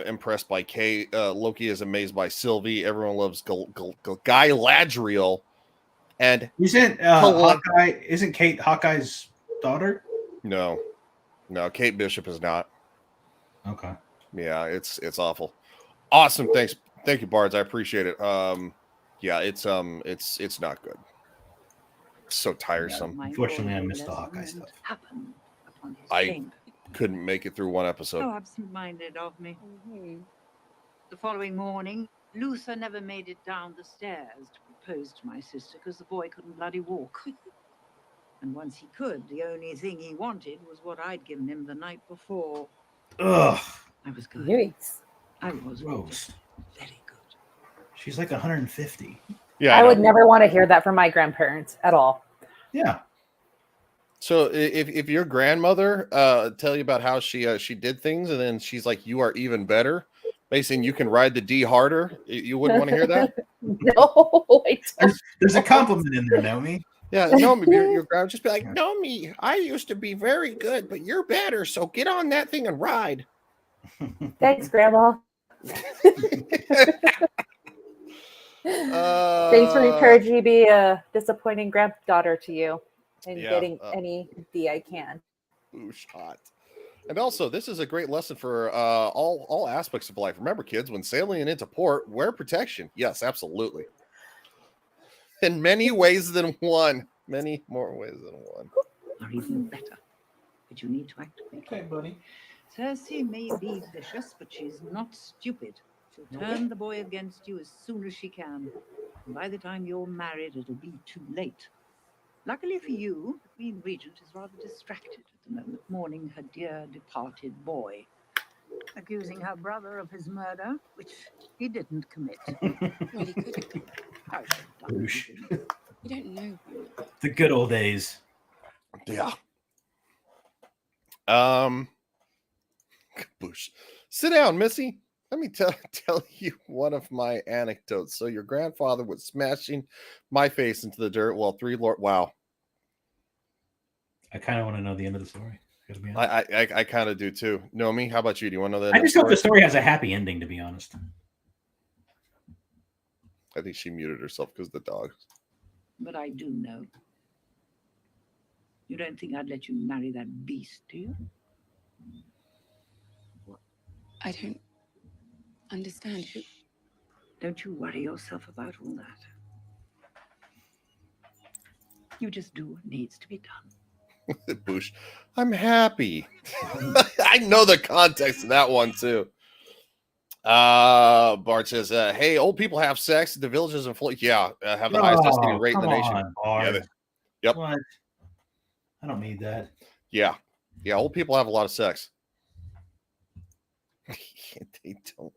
impressed by Kate. Loki is amazed by Sylvie. Everyone loves Guy Ladriel. And isn't Kate Hawkeye's daughter? No, Kate Bishop is not. Okay. Yeah, it's awful. Awesome. Thank you, Bards. I appreciate it. Yeah, it's not good. It's so tiresome. Unfortunately, I missed the Hawkeye stuff. I couldn't make it through one episode. So absent-minded of me. The following morning, Luther never made it down the stairs to propose to my sister because the boy couldn't bloody walk. And once he could, the only thing he wanted was what I'd given him the night before. Ugh. I was good. Yikes. I was Rose. Very good. She's like 150. Yeah, I would never want to hear that from my grandparents at all. Yeah. So if your grandmother tell you about how she did things, and then she's like, "You are even better," basically you can ride the D harder, you wouldn't want to hear that? No, there's a compliment in there, Nomi. Yeah, Nomi, your grandma just be like, "Nomi, I used to be very good, but you're better. So get on that thing and ride." Thanks, Grandma. Thanks for encouraging me to be a disappointing granddaughter to you and getting any D I can. Ooh, shot. And also, this is a great lesson for all aspects of life. Remember, kids, when sailing into port, wear protection. Yes, absolutely. In many ways than one. Many more ways than one. Or even better. But you need to act quickly. Okay, buddy. Cersei may be vicious, but she's not stupid. She'll turn the boy against you as soon as she can. And by the time you're married, it'll be too late. Luckily for you, the Queen Regent is rather distracted at the moment, mourning her dear departed boy, accusing her brother of his murder, which he didn't commit. Well, he could have. Boosh. You don't know. The good old days. Yeah. Boosh. Sit down, Missy. Let me tell you one of my anecdotes. So your grandfather was smashing my face into the dirt while wow. I kind of want to know the end of the story. I kind of do too. Nomi, how about you? Do you want to know the I just hope the story has a happy ending, to be honest. I think she muted herself because of the dog. But I do know. You don't think I'd let you marry that beast, do you? I don't understand. Don't you worry yourself about all that. You just do what needs to be done. Boosh. I'm happy. I know the context of that one too. Bart says, hey, old people have sex. The villages in Florida, have the highest estimated rate in the nation. Yep. What? I don't need that. Yeah. Old people have a lot of sex. They don't.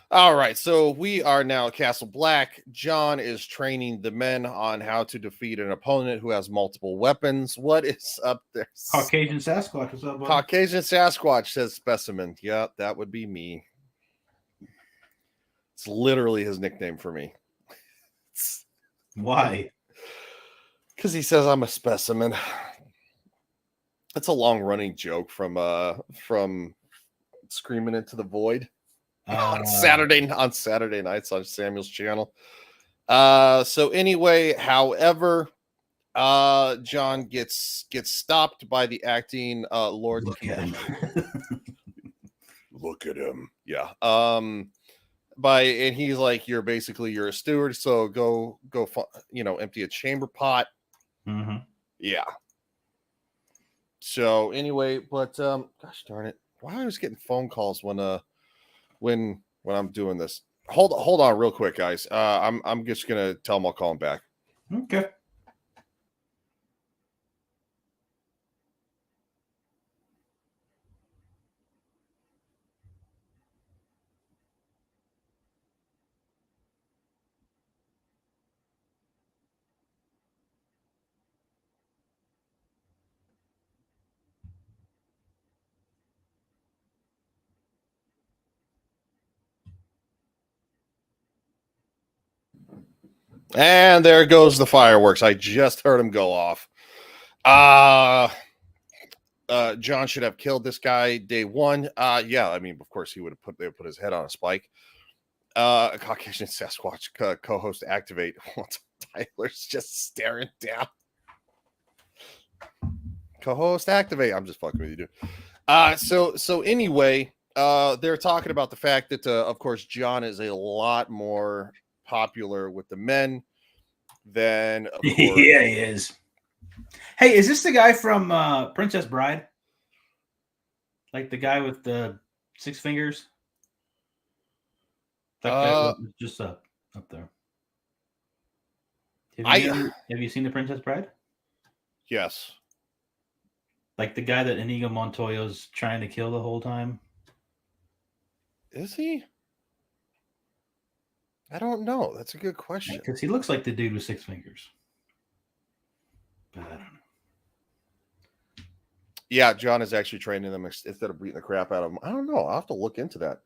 All right, so we are now at Castle Black. Jon is training the men on how to defeat an opponent who has multiple weapons. What is up there? Caucasian Sasquatch. What's up, buddy? Caucasian Sasquatch says specimen. Yeah, that would be me. It's literally his nickname for me. Why? Because he says I'm a specimen. That's a long-running joke from Screaming Into the Void. On Saturday nights on Samuel's channel. So anyway, however, Jon gets stopped by the acting Lord. Look at him. Look at him. Yeah. And he's like, you're a steward, so go empty a chamber pot. Mm-hmm. Yeah. So anyway, but gosh darn it, why am I always getting phone calls when I'm doing this? Hold on real quick, guys. I'm just gonna tell him I'll call him back. Okay. And there goes the fireworks. I just heard him go off. Jon should have killed this guy day one. Yeah, I mean, of course they would put his head on a spike. Caucasian Sasquatch co-host activate. Tyler's just staring down. Co-host activate. I'm just fucking with you, dude. So anyway, they're talking about the fact that of course Jon is a lot more popular with the men than of course. Yeah, he is. Hey, is this the guy from Princess Bride? Like the guy with the 6 fingers? Just up there. Have you seen the Princess Bride? Yes. Like the guy that Inigo Montoya's trying to kill the whole time? Is he? I don't know. That's a good question. Because he looks like the dude with 6 fingers. But I don't know. Yeah, Jon is actually training them instead of beating the crap out of them. I don't know. I'll have to look into that.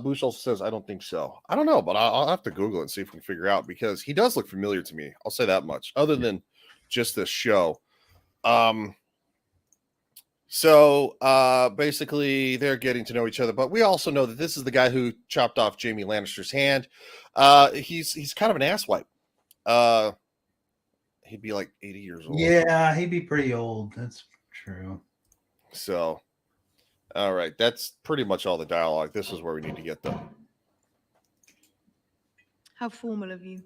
Bush also says, I don't think so. I don't know, but I'll have to Google it and see if we can figure out, because he does look familiar to me. I'll say that much, other than just this show. So basically they're getting to know each other, but we also know that this is the guy who chopped off Jaime Lannister's hand. He's kind of an asswipe. He'd be like 80 years old. Yeah, he'd be pretty old. That's true. So All right, that's pretty much all the dialogue. This is where we need to get them. How formal of you.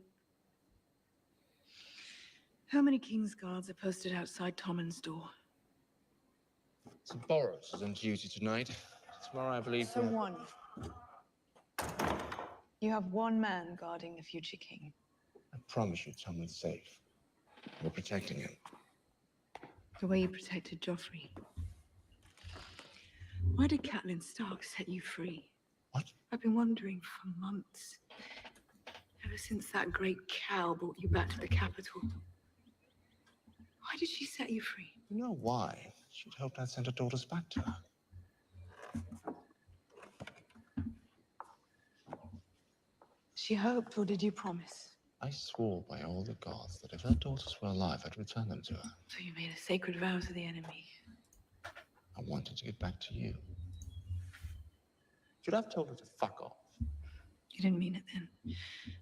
How many King's Guards are posted outside Tommen's door? St. Boros is on duty tonight. Tomorrow, I believe. So one. You have one man guarding the future king. I promise you, Tommen's safe. We're protecting him. The way you protected Joffrey. Why did Catelyn Stark set you free? What? I've been wondering for months. Ever since that great cow brought you back to the capital. Why did she set you free? You know why? She'd hoped I'd send her daughters back to her. She hoped, or did you promise? I swore by all the gods that if her daughters were alive, I'd return them to her. So you made a sacred vow to the enemy. I wanted to get back to you. Should I have told her to fuck off? You didn't mean it then.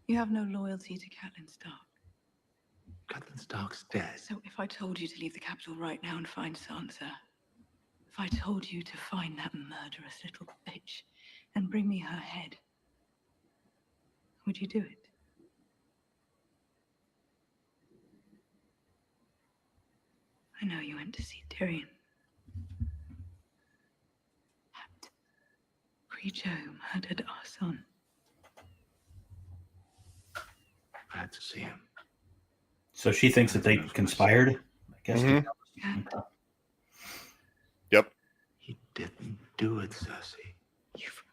You have no loyalty to Catelyn Stark. Catelyn Stark's dead. So if I told you to leave the capital right now and find Sansa, if I told you to find that murderous little bitch and bring me her head, would you do it? I know you went to see Tyrion. That creature who murdered our son. I had to see him. So she thinks that they conspired, I guess. Yep. He didn't do it, Cersei. You've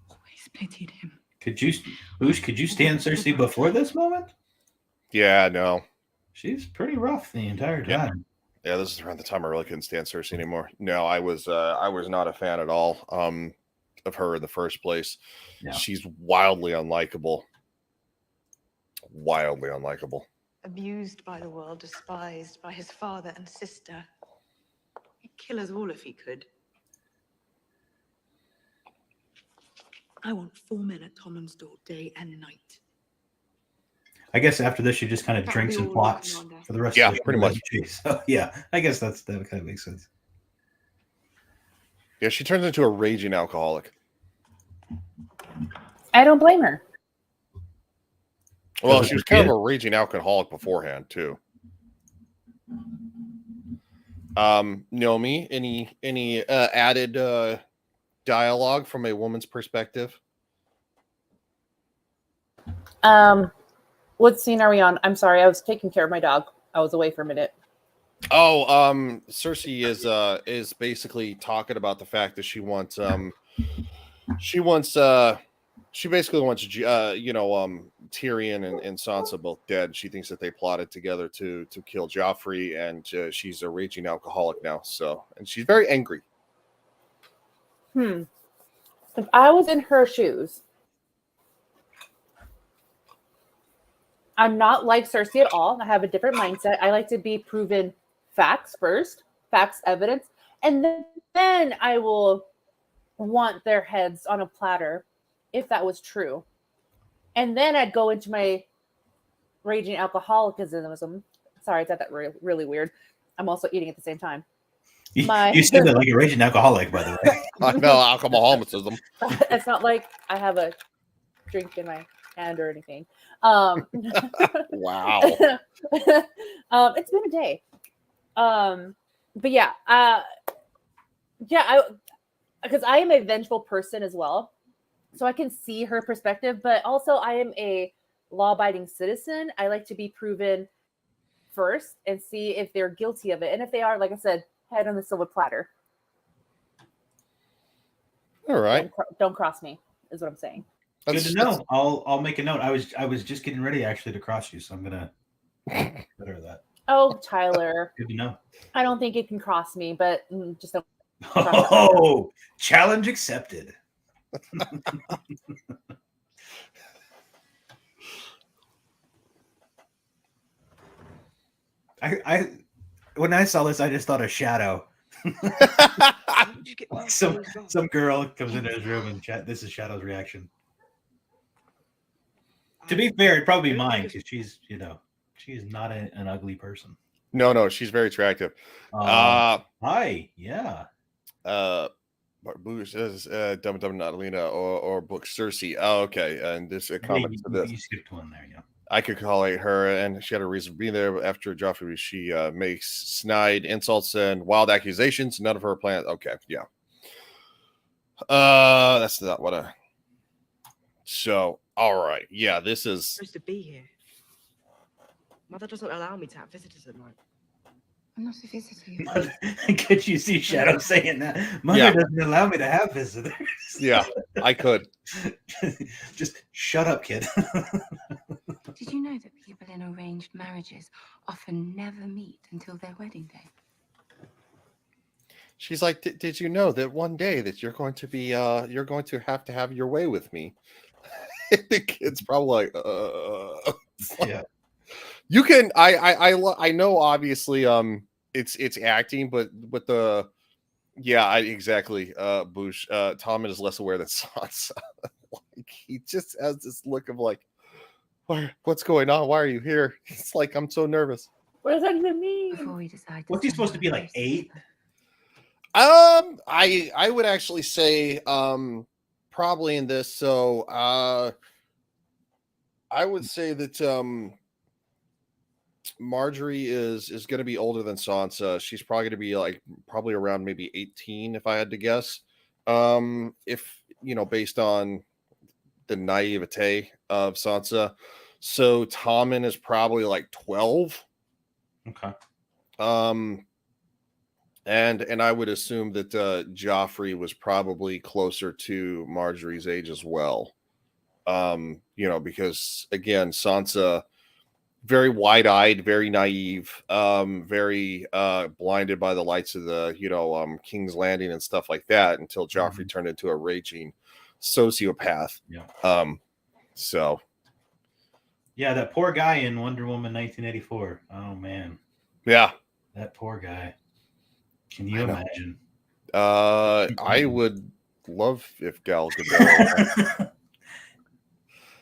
always pitied him. Could you stand Cersei before this moment? Yeah, no. She's pretty rough the entire time. Yeah, this is around the time I really couldn't stand Cersei anymore. No, I was not a fan at all of her in the first place. Yeah. She's wildly unlikable. Wildly unlikable. Abused by the world, despised by his father and sister. He'd kill us all if he could. I want 4 men at Tommen's door day and night. I guess after this, she just kind of That'd drinks be and all plots looking on for the rest Yeah, of the pretty much. So, yeah, I guess that kind of makes sense. Yeah, she turns into a raging alcoholic. I don't blame her. Well, she was kind of a raging alcoholic beforehand, too. Nomi, any added dialogue from a woman's perspective? What scene are we on? I'm sorry, I was taking care of my dog. I was away for a minute. Oh, Cersei is basically talking about the fact that she basically wants Tyrion and Sansa both dead. She thinks that they plotted together to kill Joffrey, and she's a raging alcoholic now. So, and she's very angry. If I was in her shoes, I'm not like Cersei at all. I have a different mindset. I like to be proven facts first, facts, evidence, and then I will want their heads on a platter if that was true. And then I'd go into my raging alcoholicism. Sorry, I said that really weird. I'm also eating at the same time. You said that like a raging alcoholic, by the way. I know, alcoholicism. It's not like I have a drink in my hand or anything. Wow. It's been a day. But yeah, because I am a vengeful person as well. So I can see her perspective, but also I am a law-abiding citizen. I like to be proven first and see if they're guilty of it. And if they are, like I said, head on the silver platter. All right. Don't cross me, is what I'm saying. Good to know. I'll make a note. I was just getting ready actually to cross you, so I'm gonna better that. Oh, Tyler. Good to know. I don't think it can cross me, but just don't. Oh, challenge accepted. I when I saw this, I just thought of Shadow. some girl comes into his room and this is Shadow's reaction. To be fair, it'd probably be mine because she's not an ugly person. No, she's very attractive. Hi, yeah. Boosh says Dum Dum Natalina or book Cersei. Oh, okay. And there's a comment to this. You skipped one there, yeah. I could call her, and she had a reason for being there. But after Joffrey, she makes snide insults and wild accusations. None of her plans. Okay, yeah. That's not what I. So, all right, yeah. This is supposed to be here. Mother doesn't allow me to have visitors at night. I'm not a visitor. Could you see Shadow saying that? Mother doesn't allow me to have visitors. Yeah, I could. Just shut up, kid. Did you know that people in arranged marriages often never meet until their wedding day? She's like, did you know that one day that you're going to be, you're going to have your way with me? The kid's probably like, yeah. You can, I know, obviously, it's acting, but with the, yeah, exactly. Bush, Tommen is less aware than Sansa. Like, he just has this look of like, what's going on? Why are you here? It's like, I'm so nervous. What does that even mean? Before we decide. What's he supposed to be, like 8? I would actually say, probably in this. So, I would say that, Marjorie is going to be older than Sansa. She's probably going to be like probably around maybe 18 if I had to guess. If based on the naivete of Sansa. So Tommen is probably like 12. Okay. And I would assume that Joffrey was probably closer to Marjorie's age as well. Because again, Sansa, very wide-eyed, very naive, very blinded by the lights of the King's Landing and stuff like that until Joffrey turned into a raging sociopath. Yeah. So yeah, that poor guy in Wonder Woman 1984. Oh man. Yeah. That poor guy. Can you imagine? I would love if Gal Gadot.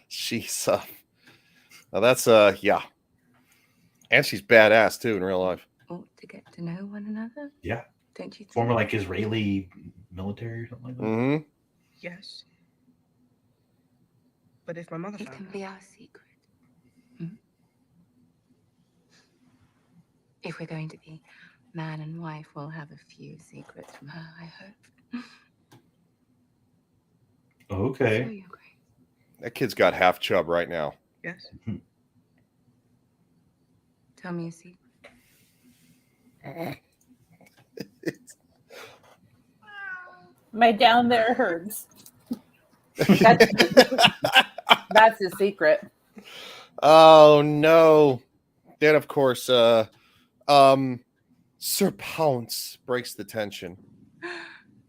She's now that's yeah. And she's badass too in real life. Ought to get to know one another. Yeah. Don't you think? Former like Israeli military or something like that. Mm-hmm. Yes. But if my mother It found can out, be our secret. If we're going to be man and wife, we'll have a few secrets from her, I hope. Okay. So you're great. That kid's got half chub right now. yes. Tell me a secret. My down there hurts. That's his secret. Oh no. Then of course Sir Pounce breaks the tension.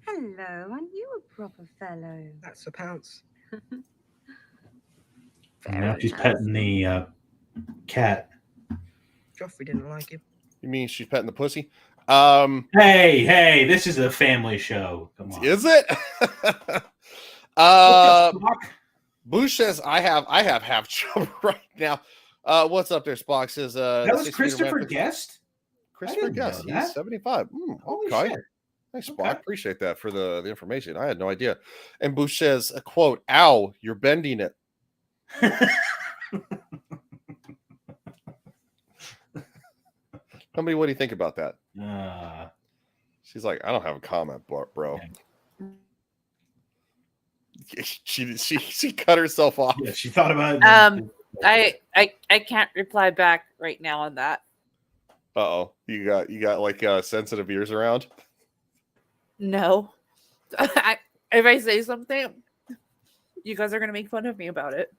Hello, aren't you a proper fellow? That's a pounce. Now she's petting the cat. Joffrey didn't like him. You mean she's petting the pussy? Hey, this is a family show. Come on. Is it? Boosh says I have half chub right now. What's up there, Spock? Says that was Christopher Guest? Christopher Guest, he's 75. Okay. Thanks, Spock. Okay. Appreciate that for the information. I had no idea. And Boosh says, a quote, "Ow, you're bending it." Tell me, what do you think about that? She's like, I don't have a comment, bro. She cut herself off. Yeah, she thought about it. I can't reply back right now on that. Uh-oh. You got like sensitive ears around? No. If I say something, you guys are gonna make fun of me about it.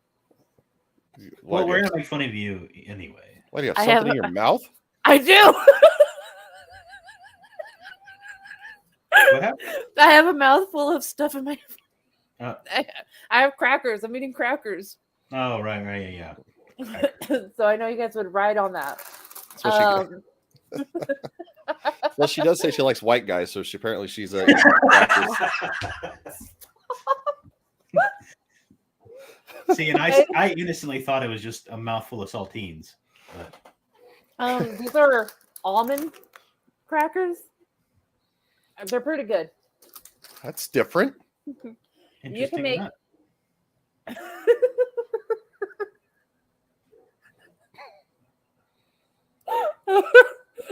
Well, we're gonna make fun of you anyway. What, do you have something in your mouth? I do. What happened? I have a mouthful of stuff in my. I have crackers. I'm eating crackers. Oh, right, yeah. So I know you guys would ride on that. Well, she does say she likes white guys, so she's a. See, and I innocently thought it was just a mouthful of saltines. But... These are almond crackers. They're pretty good. That's different. You can make.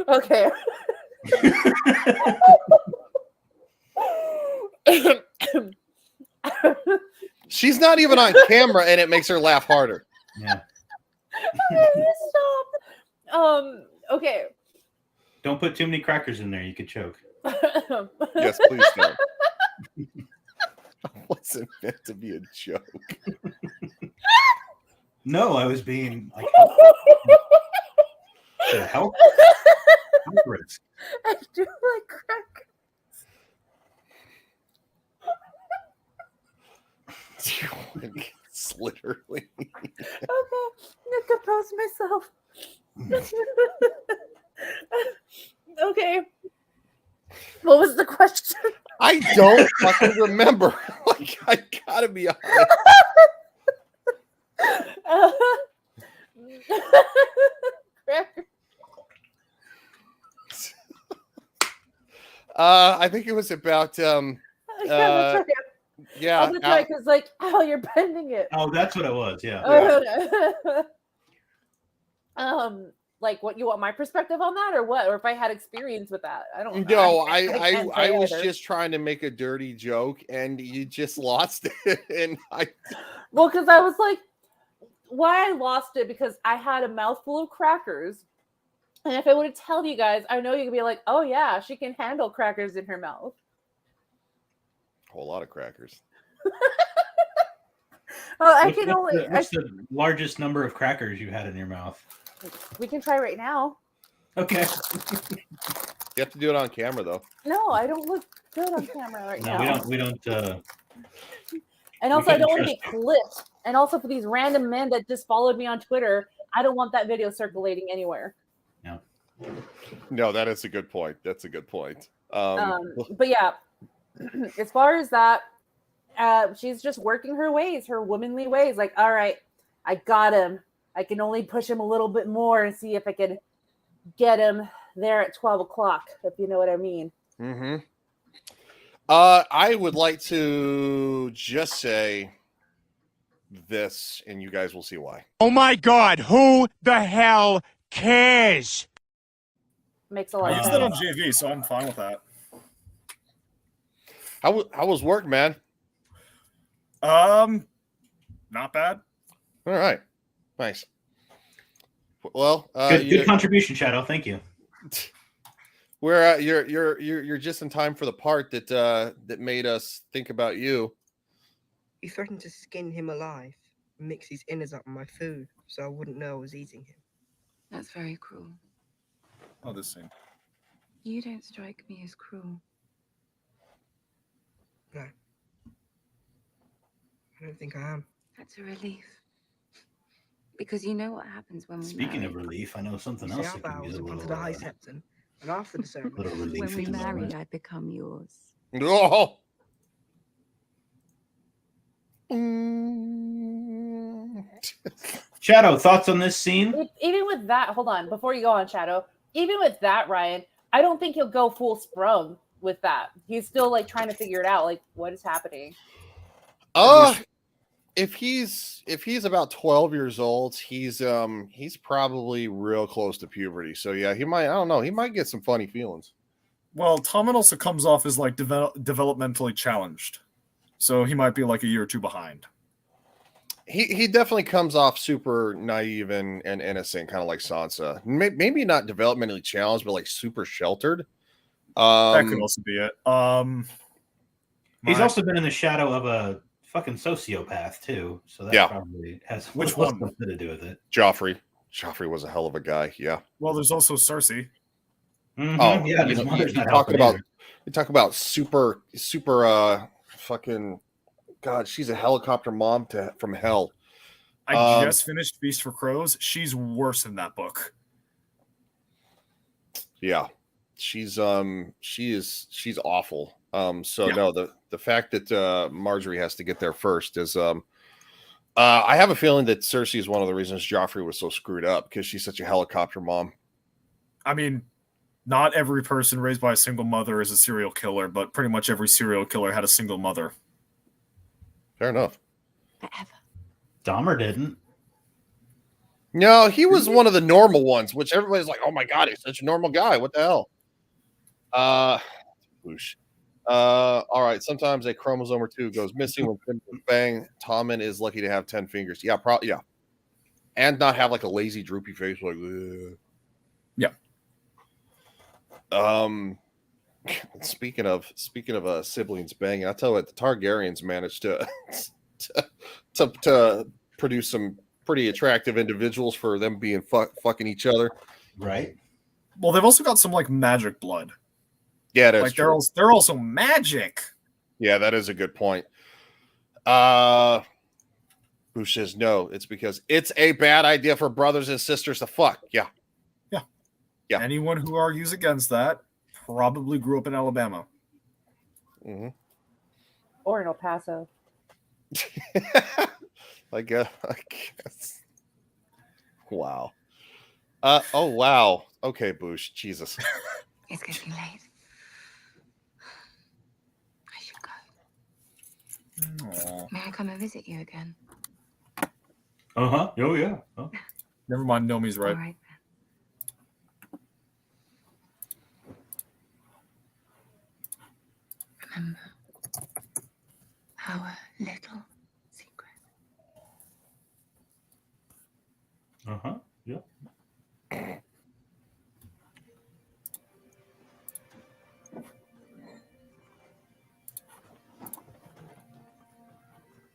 Okay. She's not even on camera, and it makes her laugh harder. Yeah. Stop. Okay. Don't put too many crackers in there. You could choke. Yes, please don't. That wasn't meant to be a joke. No, I was being like, help. Risk. I do like crackers. It's literally. Okay, I compose myself. Okay. What was the question? I don't fucking remember. Like, I gotta be honest. I think it was about yeah, yeah, that's right, because like, oh, you're bending it. Oh, that's what it was. Yeah. Like, what, you want my perspective on that, or what, or if I had experience with that? I don't. No, I was just trying to make a dirty joke, and you just lost it, and Well, because I was like, why I lost it because I had a mouthful of crackers, and if I would have told you guys, I know you could be like, oh yeah, she can handle crackers in her mouth. A whole lot of crackers. Well, What's the largest number of crackers you had in your mouth? We can try right now. Okay. You have to do it on camera, though. No, I don't look good on camera right now. No, we don't. And also, I don't want to be clipped. And also, for these random men that just followed me on Twitter, I don't want that video circulating anywhere. No, that is a good point. That's a good point. But yeah, as far as that, she's just working her ways, her womanly ways. Like, all right, I got him. I can only push him a little bit more and see if I can get him there at 12 o'clock, if you know what I mean. Mm-hmm. I would like to just say this, and you guys will see why. Oh my God, who the hell cares? Makes a lot I of used sense. that on JV, so I'm fine with that. How was work, man? Not bad. All right. Nice. Well, good contribution, Shadow. Thank you. Where you're just in time for the part that made us think about you. You threatened to skin him alive and mix his innards up in my food so I wouldn't know I was eating him. That's very cruel. Oh, this scene. You don't strike me as cruel. No. I don't think I am. That's a relief. Because you know what happens when we Speaking marry. of relief, I know something You else. see our that can vows use a in front little, of the High Septon, and after the ceremony, little relief. When we is all marry, right. I become yours. Oh. Shadow, thoughts on this scene? Even with that, hold on, before you go on, Shadow, even with that, Ryan, I don't think he'll go full sprung with that. He's still like trying to figure it out, like what is happening. If he's about 12 years old, he's probably real close to puberty. So yeah, he might get some funny feelings. Well, Tommen also comes off as like developmentally challenged, so he might be like a year or two behind. He definitely comes off super naive and innocent, kind of like Sansa. Maybe not developmentally challenged, but like super sheltered. That could also be it. He's also been in the shadow of a fucking sociopath too, so that probably has Which one? something to do with it. Joffrey was a hell of a guy. Yeah. Well, there's also Cersei. Mm-hmm. Oh yeah, you talk about super fucking God. She's a helicopter mom from hell. I just finished Feast for Crows. She's worse in that book. Yeah, she's awful. No, the fact that Marjorie has to get there first is I have a feeling that Cersei is one of the reasons Joffrey was so screwed up because she's such a helicopter mom. I mean, not every person raised by a single mother is a serial killer, but pretty much every serial killer had a single mother. Fair enough. Dahmer didn't. No, he was one of the normal ones, which everybody's like, "Oh my god, he's such a normal guy. What the hell?" Whoosh. All right. Sometimes a chromosome or two goes missing when twins bang. Tommen is lucky to have 10 fingers. Yeah, probably. Yeah, and not have like a lazy, droopy face. Like, ugh. Yeah. Speaking of siblings banging, I tell you what, the Targaryens managed to to produce some pretty attractive individuals for them being fucking each other. Right. Well, they've also got some like magic blood. Yeah, that's like true. They're also magic. Yeah, that is a good point. Who says no? It's because it's a bad idea for brothers and sisters to fuck. Yeah. Yeah. Anyone who argues against that probably grew up in Alabama. Mm-hmm. Or in El Paso. I guess. Wow. Oh wow. Okay, Boosh. Jesus. It's getting late. I should go. Aww. May I come and visit you again? Oh yeah. Oh. Never mind. Nomi's right. All right. Remember our little secret. Yeah.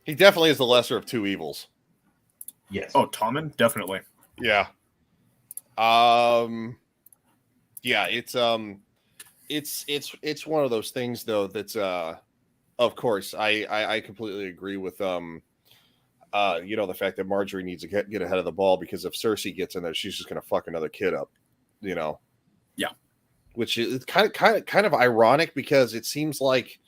He definitely is the lesser of two evils. Yes. Oh, Tommen, definitely. Yeah. Yeah, it's one of those things though that's of course I completely agree with the fact that Marjorie needs to get ahead of the ball, because if Cersei gets in there, she's just gonna fuck another kid up, Yeah. Which is kind of ironic, because it seems like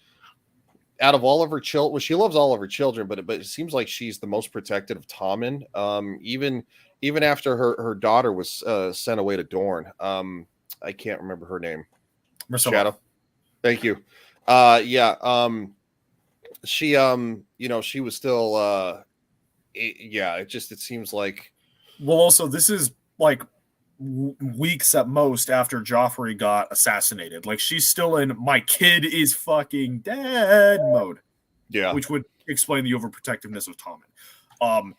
out of all of her children, well, she loves all of her children, but it seems like she's the most protected of Tommen. Even after her daughter was sent away to Dorne. I can't remember her name. Marcella. Shadow. Thank you. She she was still it seems like. Well, also this is like weeks at most after Joffrey got assassinated. Like, she's still in "my kid is fucking dead" mode. Yeah. Which would explain the overprotectiveness of Tommen.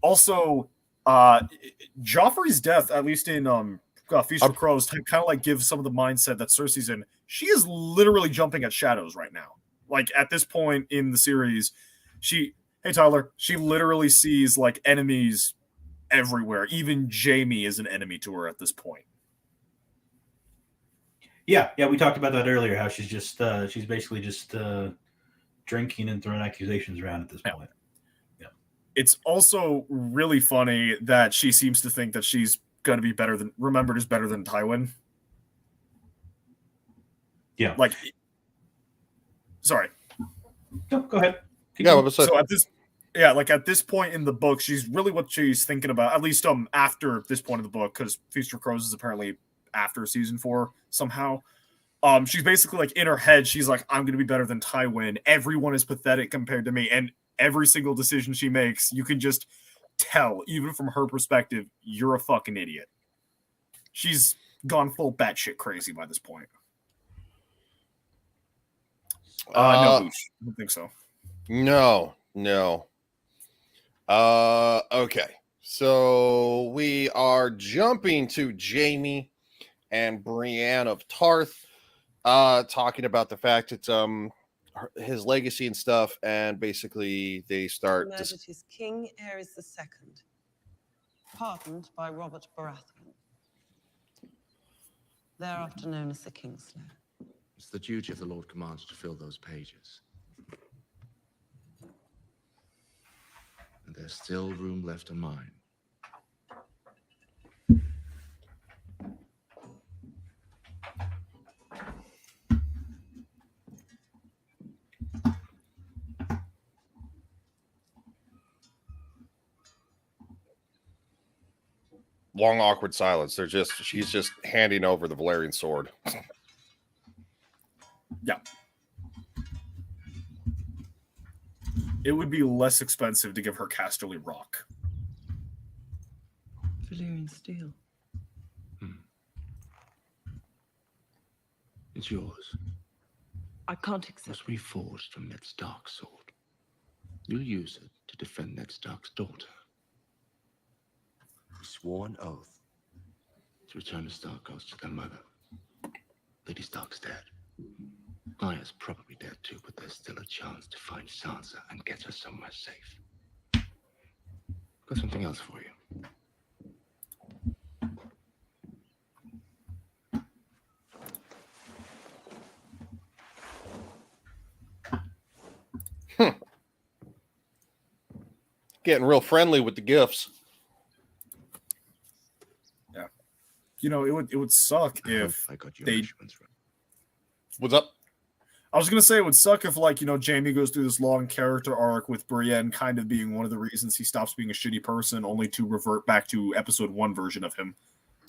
Also, Joffrey's death, at least in Feast for Crows, kind of like gives some of the mindset that Cersei's in. She is literally jumping at shadows right now. Like, at this point in the series, she literally sees like enemies everywhere. Even Jaime is an enemy to her at this point. Yeah, we talked about that earlier. How she's just she's basically just drinking and throwing accusations around at this point. Yeah. It's also really funny that she seems to think that she's going to be remembered as better than Tywin. Yeah. Like, sorry. No, go ahead. So at this point in the book, she's really what she's thinking about, at least after this point of the book, because Feast for Crows is apparently after season 4 somehow. She's basically like, in her head, she's like, I'm going to be better than Tywin. Everyone is pathetic compared to me. And every single decision she makes, you can just tell, even from her perspective, you're a fucking idiot. She's gone full batshit crazy by this point. No, Boosh. I don't think so. No. Okay. So we are jumping to Jaime and Brienne of Tarth, talking about the fact it's his legacy and stuff, and basically they start. Her Majesty's King Ares II, pardoned by Robert Baratheon, thereafter known as the Kingslayer. It's the duty of the Lord Commander to fill those pages. And there's still room left in mine. long awkward silence. She's just handing over the Valerian sword. Yeah. It would be less expensive to give her Casterly Rock. Valyrian steel. It's yours. I can't accept. It was reforged from Ned Stark's sword. You'll use it to defend Ned Stark's daughter. You swore an oath to return the Starkos to their mother. Lady Stark's dead. Arya's probably dead too, but there's still a chance to find Sansa and get her somewhere safe. Got something else for you. Getting real friendly with the gifts. Yeah. You know, it would suck if they... What's up? I was going to say it would suck if, like, you know, Jaime goes through this long character arc with Brienne kind of being one of the reasons he stops being a shitty person, only to revert back to episode 1 version of him.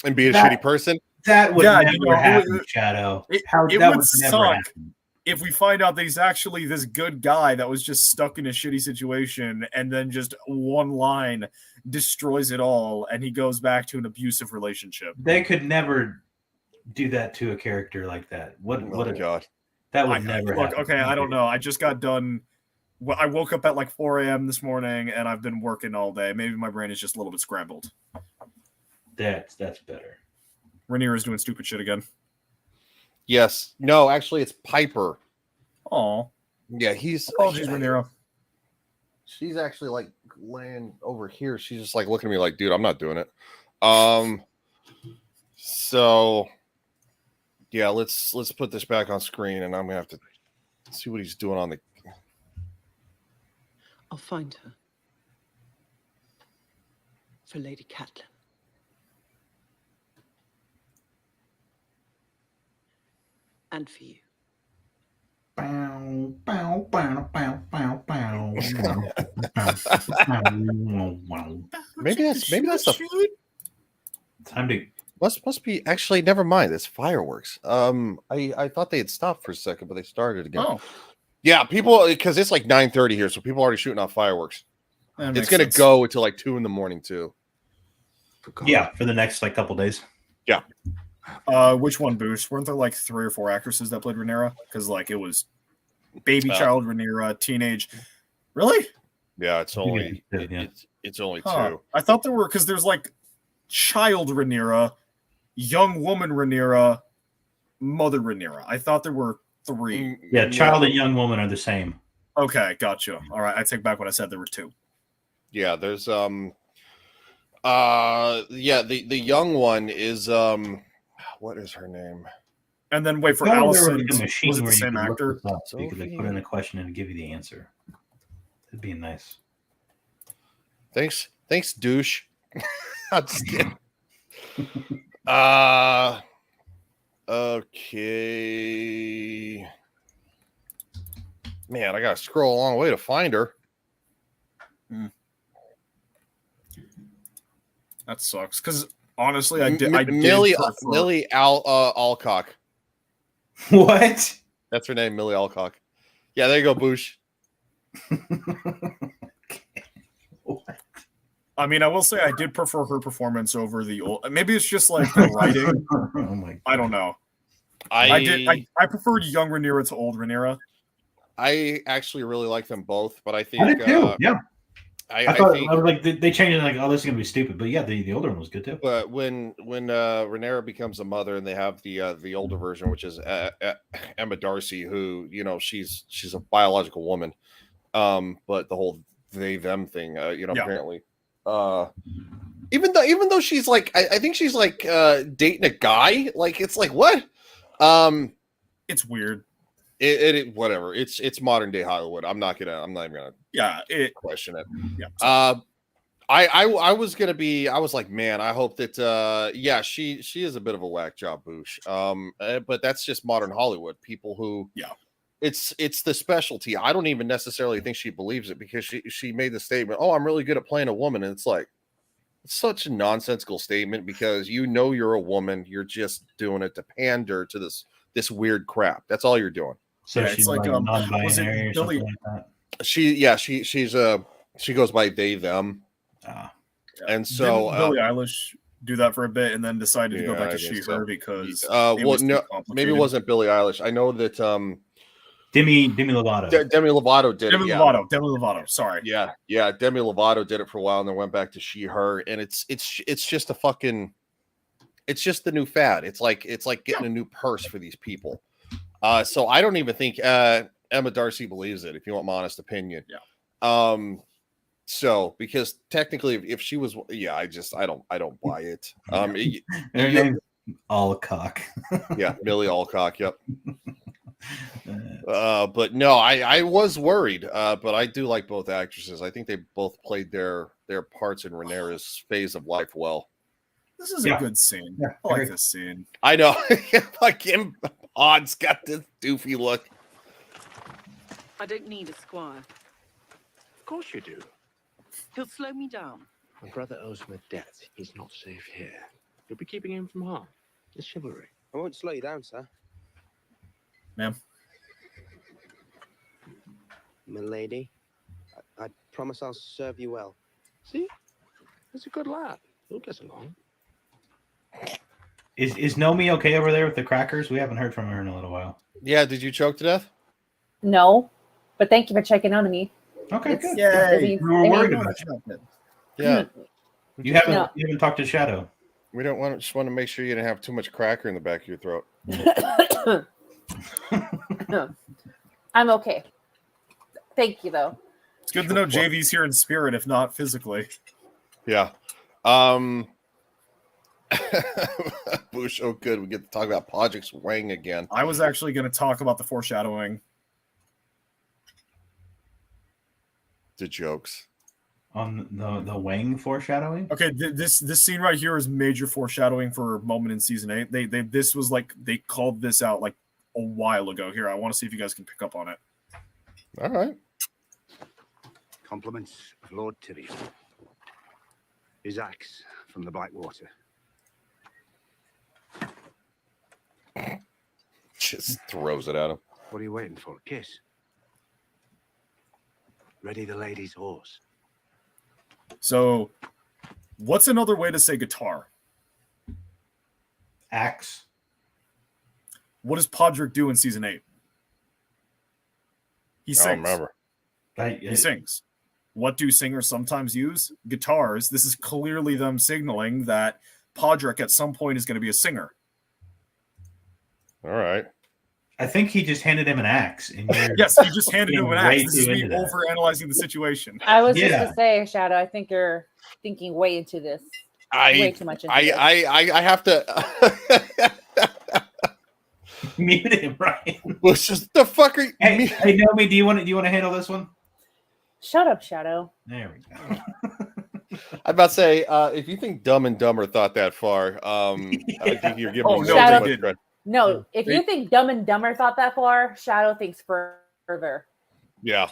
And be a shitty person? That would never happen, Shadow. It that would suck if we find out that he's actually this good guy that was just stuck in a shitty situation and then just one line destroys it all and he goes back to an abusive relationship. They could never do that to a character like that. What a God. That would never happen. Okay, I don't know. I just got done. Well, I woke up at like 4 a.m. this morning and I've been working all day. Maybe my brain is just a little bit scrambled. That's better. Rhaenyra is doing stupid shit again. Yes. No, actually, it's Piper. Oh. Yeah, he's... Apologies, Rhaenyra. She's actually, like, laying over here. She's just, like, looking at me like, dude, I'm not doing it. So, yeah, let's put this back on screen, and I'm going to have to see what he's doing on the... I'll find her. For Lady Catelyn. And for you. Maybe that's the time to must be actually never mind. It's fireworks. I thought they had stopped for a second, but they started again. Oh. Yeah, people, because it's like 9:30 here, so people are already shooting off fireworks. It's gonna go until like 2 a.m. too. Yeah, for the next like couple days. Yeah. Which one, Boost? Weren't there like 3 or 4 actresses that played Rhaenyra? Because like it was baby child Rhaenyra, teenage. Really? Yeah, it's only it's only 2. I thought there were, because there's like child Rhaenyra, young woman Rhaenyra, mother Rhaenyra. I thought there were 3. Yeah, child and young woman are the same. Okay, gotcha. All right, I take back what I said. There were 2. Yeah, there's the young one is what is her name? And then wait for Allison. Was it the same actor? So you could like put in a question and give you the answer. It'd be nice. Thanks, douche. I'm just kidding. Okay. Man, I gotta scroll a long way to find her. That sucks. Because honestly, I did. Lily Alcock. What? That's her name, Millie Alcock. Yeah, there you go, Boosh. I mean, I will say I did prefer her performance over the old. Maybe it's just like the writing. Oh my God. I don't know. I preferred young Rhaenyra to old Rhaenyra. I actually really like them both, but I think I did too. Yeah. I think I was like they changed it like, oh, this is gonna be stupid, but yeah, the older one was good too. But when Rhaenyra becomes a mother and they have the older version, which is Emma Darcy, who she's a biological woman, but the whole they them thing, apparently, even though she's like I think she's like dating a guy, like it's like what, it's weird. It whatever. It's modern day Hollywood. I'm not even gonna question it. Yeah. I was like, man, I hope that she is a bit of a whack job, Boosh. But that's just modern Hollywood. People who it's the specialty. I don't even necessarily think she believes it, because she made the statement, "Oh, I'm really good at playing a woman," and it's like, such a nonsensical statement because you're a woman. You're just doing it to pander to this weird crap. That's all you're doing. So Yeah, she's it's like non-binary was it or Billy? something like that. She goes by they them. And so Didn't Billie Eilish do that for a bit and then decided to go back I to think she so. her because well, it was too no, maybe complicated. it wasn't Billie Eilish. I know that Demi Lovato. Demi Lovato did Demi it. Lovato. Demi Lovato. Sorry. Yeah. Demi Lovato did it for a while and then went back to she her, and it's just a fucking. It's just the new fad. It's like getting a new purse for these people. So I don't even think Emma Darcy believes it. If you want my honest opinion. Yeah. So because technically, if she was, I don't buy it. Her name's Alcock. Yeah, Millie Alcock. Yep. But no, I was worried. But I do like both actresses. I think they both played their parts in Rhaenyra's phase of life well. This is a good scene. Yeah, I like this scene. I know. Like him, Odd's got this doofy look. I don't need a squire. Of course you do. He'll slow me down. My brother owes me a debt. He's not safe here. You'll be keeping him from harm. It's chivalry. I won't slow you down, sir. Ma'am. Milady, I promise I'll serve you well. See? He's a good lad. We'll get along. Is Nomi okay over there with the crackers? We haven't heard from her in a little while. Yeah, did you choke to death? No, but thank you for checking on me. Okay, good. Yay. We were worried about you. Yeah. You haven't talked to Shadow. We just want to make sure you didn't have too much cracker in the back of your throat. I'm okay. Thank you, though. It's good to know JV's here in spirit, if not physically. Yeah. Bush, oh good. We get to talk about Podrick's Wang again. I was actually going to talk about the foreshadowing. The jokes. On the Wang foreshadowing? Okay, this scene right here is major foreshadowing for a moment in season 8. They called this out like a while ago. Here, I want to see if you guys can pick up on it. All right. Compliments of Lord Tyrion. His axe from the Blackwater. Just throws it at him. What are you waiting for? A kiss? Ready the lady's horse. So, what's another way to say guitar? Axe. What does Podrick do in season 8? He sings. I don't remember. He sings. What do singers sometimes use? Guitars. This is clearly them signaling that Podrick at some point is going to be a singer. All right. I think he just handed him an axe. And yes, he just handed him an axe. This is me overanalyzing the situation. I was just to say, Shadow, I think you're thinking way into this. Way too much into this. I have to mute him, Ryan. What's just the fuck are you? Hey, Nomi, do you want to handle this one? Shut up, Shadow. There we go. I'm about to say, if you think Dumb and Dumber thought that far, I think you're giving me Shadow, too much credit. No, if you think Dumb and Dumber thought that far, Shadow thinks further. Yeah.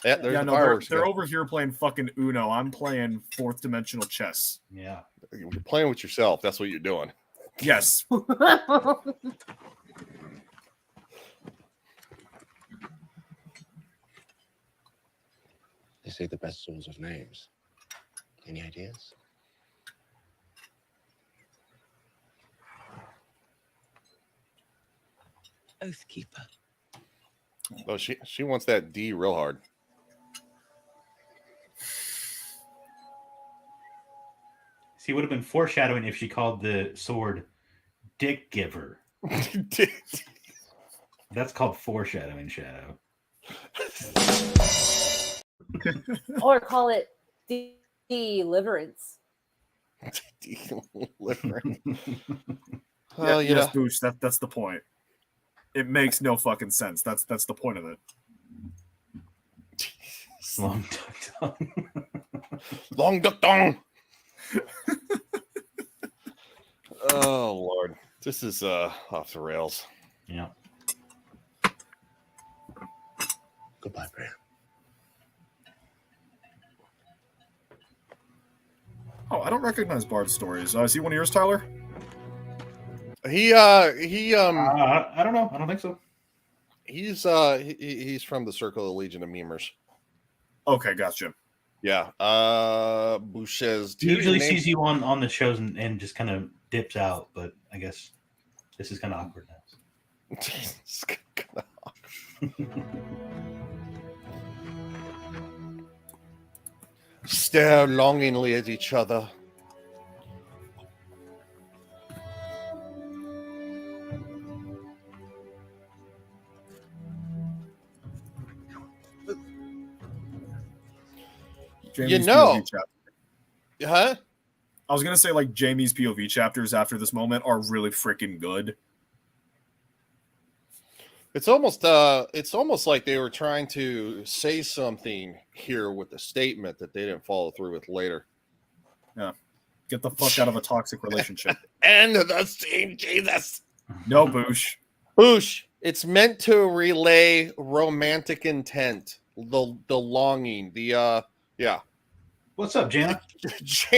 They're over here playing fucking Uno. I'm playing fourth dimensional chess. Yeah. You're playing with yourself. That's what you're doing. Yes. They say the best swords of names. Any ideas? Oathkeeper. Oh, she wants that D real hard. See, it would have been foreshadowing if she called the sword Dick Giver. That's called foreshadowing, Shadow. Or call it deliverance. Deliverance. Well, yes, Boosh, that's the point. It makes no fucking sense. That's the point of it. Long duck tongue. Long duck tongue. Oh Lord, this is off the rails. Yeah. Goodbye, Bran. Oh, I don't recognize Bard's stories. Is he one of yours, Tyler? He I don't know. I don't think so. He's from the Circle of the Legion of Memers. Okay, gotcha. Yeah. Boucher's He usually sees you on the shows and just kind of dips out, but I guess this is kind of awkward now. It's kinda awkward. Stare longingly at each other. Jamie's you know, POV chapter. Huh? I was gonna say like Jamie's POV chapters after this moment are really freaking good. It's almost like they were trying to say something here with the statement that they didn't follow through with later. Yeah. Get the fuck out of a toxic relationship. End of the scene, Jesus. No, Boosh. Boosh. It's meant to relay romantic intent, the longing, yeah. What's up, Jana?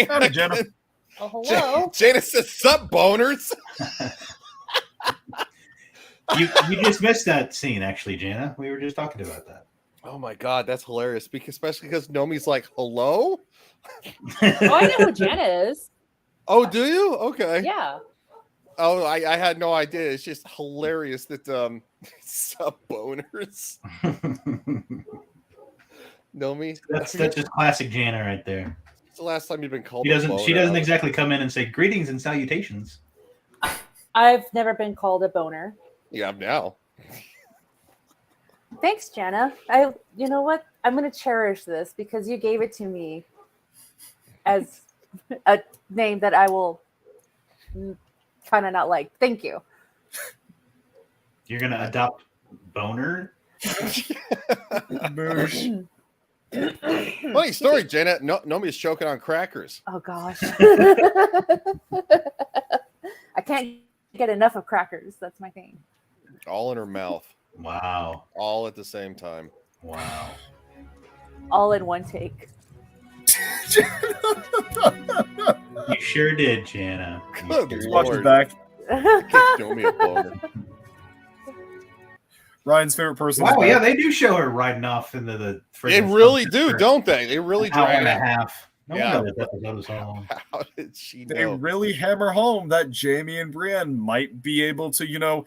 Howdy, Jana. Oh, hello. Jana says, "Sup, boners." You just missed that scene, actually, Jana. We were just talking about that. Oh my god, that's hilarious. Especially because Nomi's like, "Hello." Oh, I know who Jana is. Oh, do you? Okay. Yeah. Oh, I had no idea. It's just hilarious that sup, boners. Nomi. That's just classic Jana right there. It's the last time you've been called. She doesn't exactly come in and say greetings and salutations. I've never been called a boner. Yeah, now. Thanks, Jana. You know what? I'm going to cherish this because you gave it to me as a name that I will kind of not like. Thank you. You're going to adopt boner? Funny story, Jana. Nomi's choking on crackers. Oh gosh. I can't get enough of crackers. That's my thing. All in her mouth. Wow. All at the same time. Wow. All in one take. You sure did, Jana. Good Watch Lord. it back. Show me a boner. Ryan's favorite person. Wow, yeah, they do show her riding off into the. They really do, don't they? They really do. Hour and a half. No Yeah. wonder this episode was so long. How did she know? They really hammer home that Jamie and Brienne might be able to,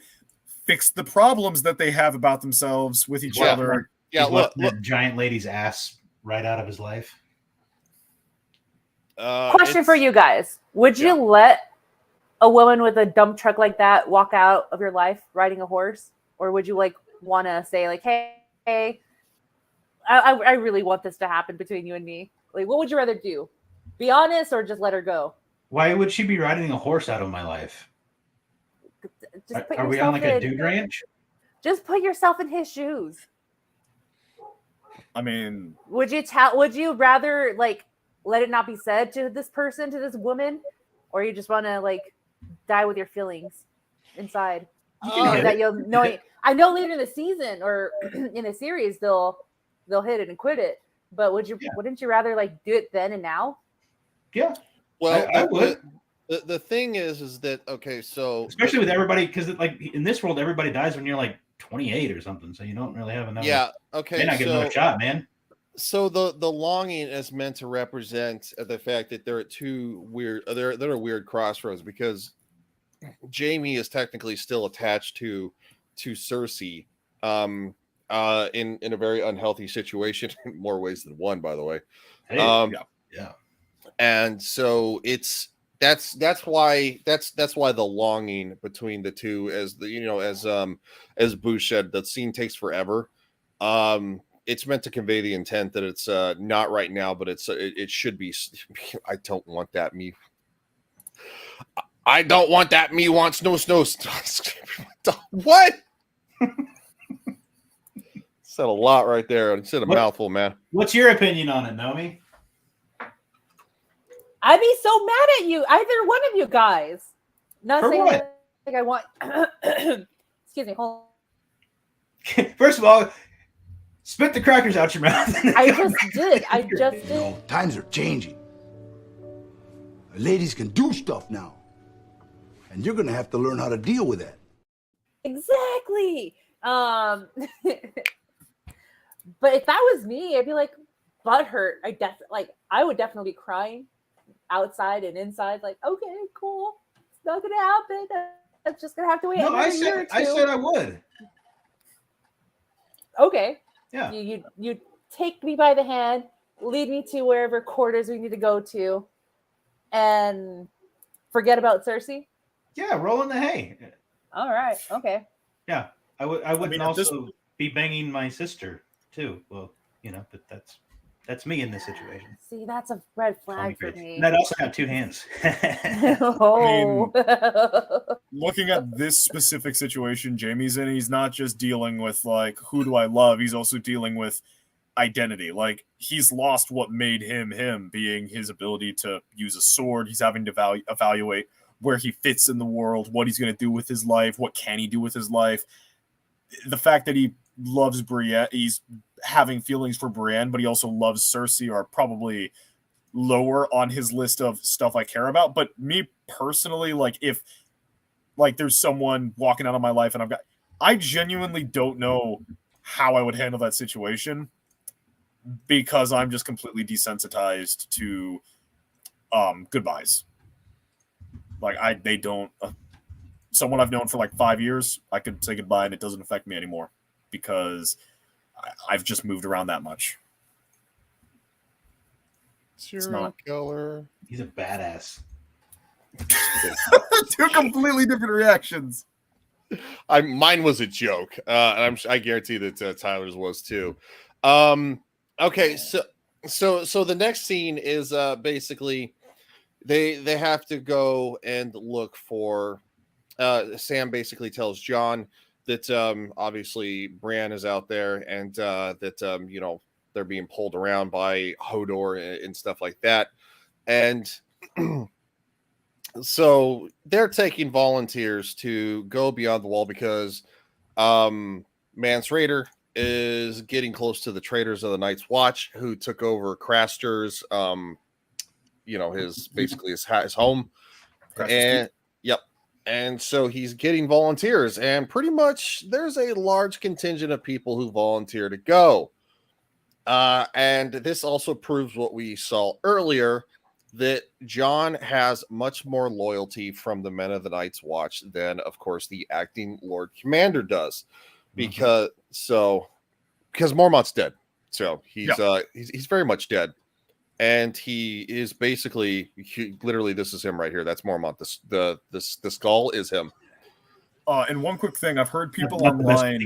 fix the problems that they have about themselves with each other. Yeah, look, the giant lady's ass right out of his life. Question for you guys. Would you let a woman with a dump truck like that walk out of your life riding a horse? Or would you want to say hey, I really want this to happen between you and me? What would you rather do? Be honest or just let her go? Why would she be riding a horse out of my life? Just put Are we on yourself a dude ranch? Just put yourself in his shoes. I mean, Would you rather let it not be said to this person, to this woman, or you just want to die with your feelings inside? That you'll know. I know later in the season or in the series they'll hit it and quit it. But wouldn't you rather do it then and now? Yeah. Well, I would. The thing is that okay, so especially with everybody, because in this world everybody dies when you're 28 or something, so you don't really have enough. Yeah. Okay. May not get another shot, man. So the longing is meant to represent the fact that they're at two weird. They're at a weird crossroads because Jamie is technically still attached to Cersei, in a very unhealthy situation in more ways than one, by the way. Hey, yeah. And so that's why the longing between the two, as as Boosh said, the scene takes forever. It's meant to convey the intent that it's not right now, but it should be. I don't want that me. I don't want that me wants no snow. What? Said a lot right there. It said a mouthful, man. What's your opinion on it, Nomi? I'd be so mad at you, either one of you guys. Not For saying what? I want. Excuse me. Hold. First of all, spit the crackers out your mouth. I just did. Times are changing. Ladies can do stuff now. And you're going to have to learn how to deal with that. Exactly. But if that was me, I'd be like butthurt. I would definitely be crying outside and inside. Like, okay, cool. It's not gonna happen. That's just gonna have to wait. No, another year or two. I said I would. Okay. Yeah. You take me by the hand, lead me to wherever quarters we need to go to, and forget about Cersei. Yeah, roll in the hay. All right. Okay. Yeah, I wouldn't also be banging my sister too. Well, but that's me in this situation. See, that's a red flag for me. And I'd also have two hands. Oh. Looking at this specific situation Jamie's in, he's not just dealing with like, who do I love? He's also dealing with identity. Like, he's lost what made him, being his ability to use a sword. He's having to evaluate where he fits in the world, what he's going to do with his life, what can he do with his life. The fact that he loves Brienne, he's having feelings for Brienne, but he also loves Cersei, are probably lower on his list of stuff I care about. But me personally, like, if like there's someone walking out of my life and I genuinely don't know how I would handle that situation, because I'm just completely desensitized to goodbyes. Like, they don't. Someone I've known for like 5 years, I could say goodbye and it doesn't affect me anymore because I've just moved around that much. Serial killer. He's a badass. Two completely different reactions. Mine was a joke, and I guarantee that Tyler's was too. Okay, so the next scene is basically they have to go and look for. Sam basically tells Jon that obviously Bran is out there, and that they're being pulled around by Hodor and stuff like that, and so they're taking volunteers to go beyond the wall because Mance Rayder is getting close to the traitors of the Night's Watch, who took over Craster's his home. And yep. And so he's getting volunteers, and pretty much there's a large contingent of people who volunteer to go. And this also proves what we saw earlier, that Jon has much more loyalty from the men of the Night's Watch than, of course, the acting Lord Commander does, because Mormont's dead. So he's very much dead. And he is basically, literally, this is him right here. That's Mormont. The skull is him. And one quick thing, I've heard people online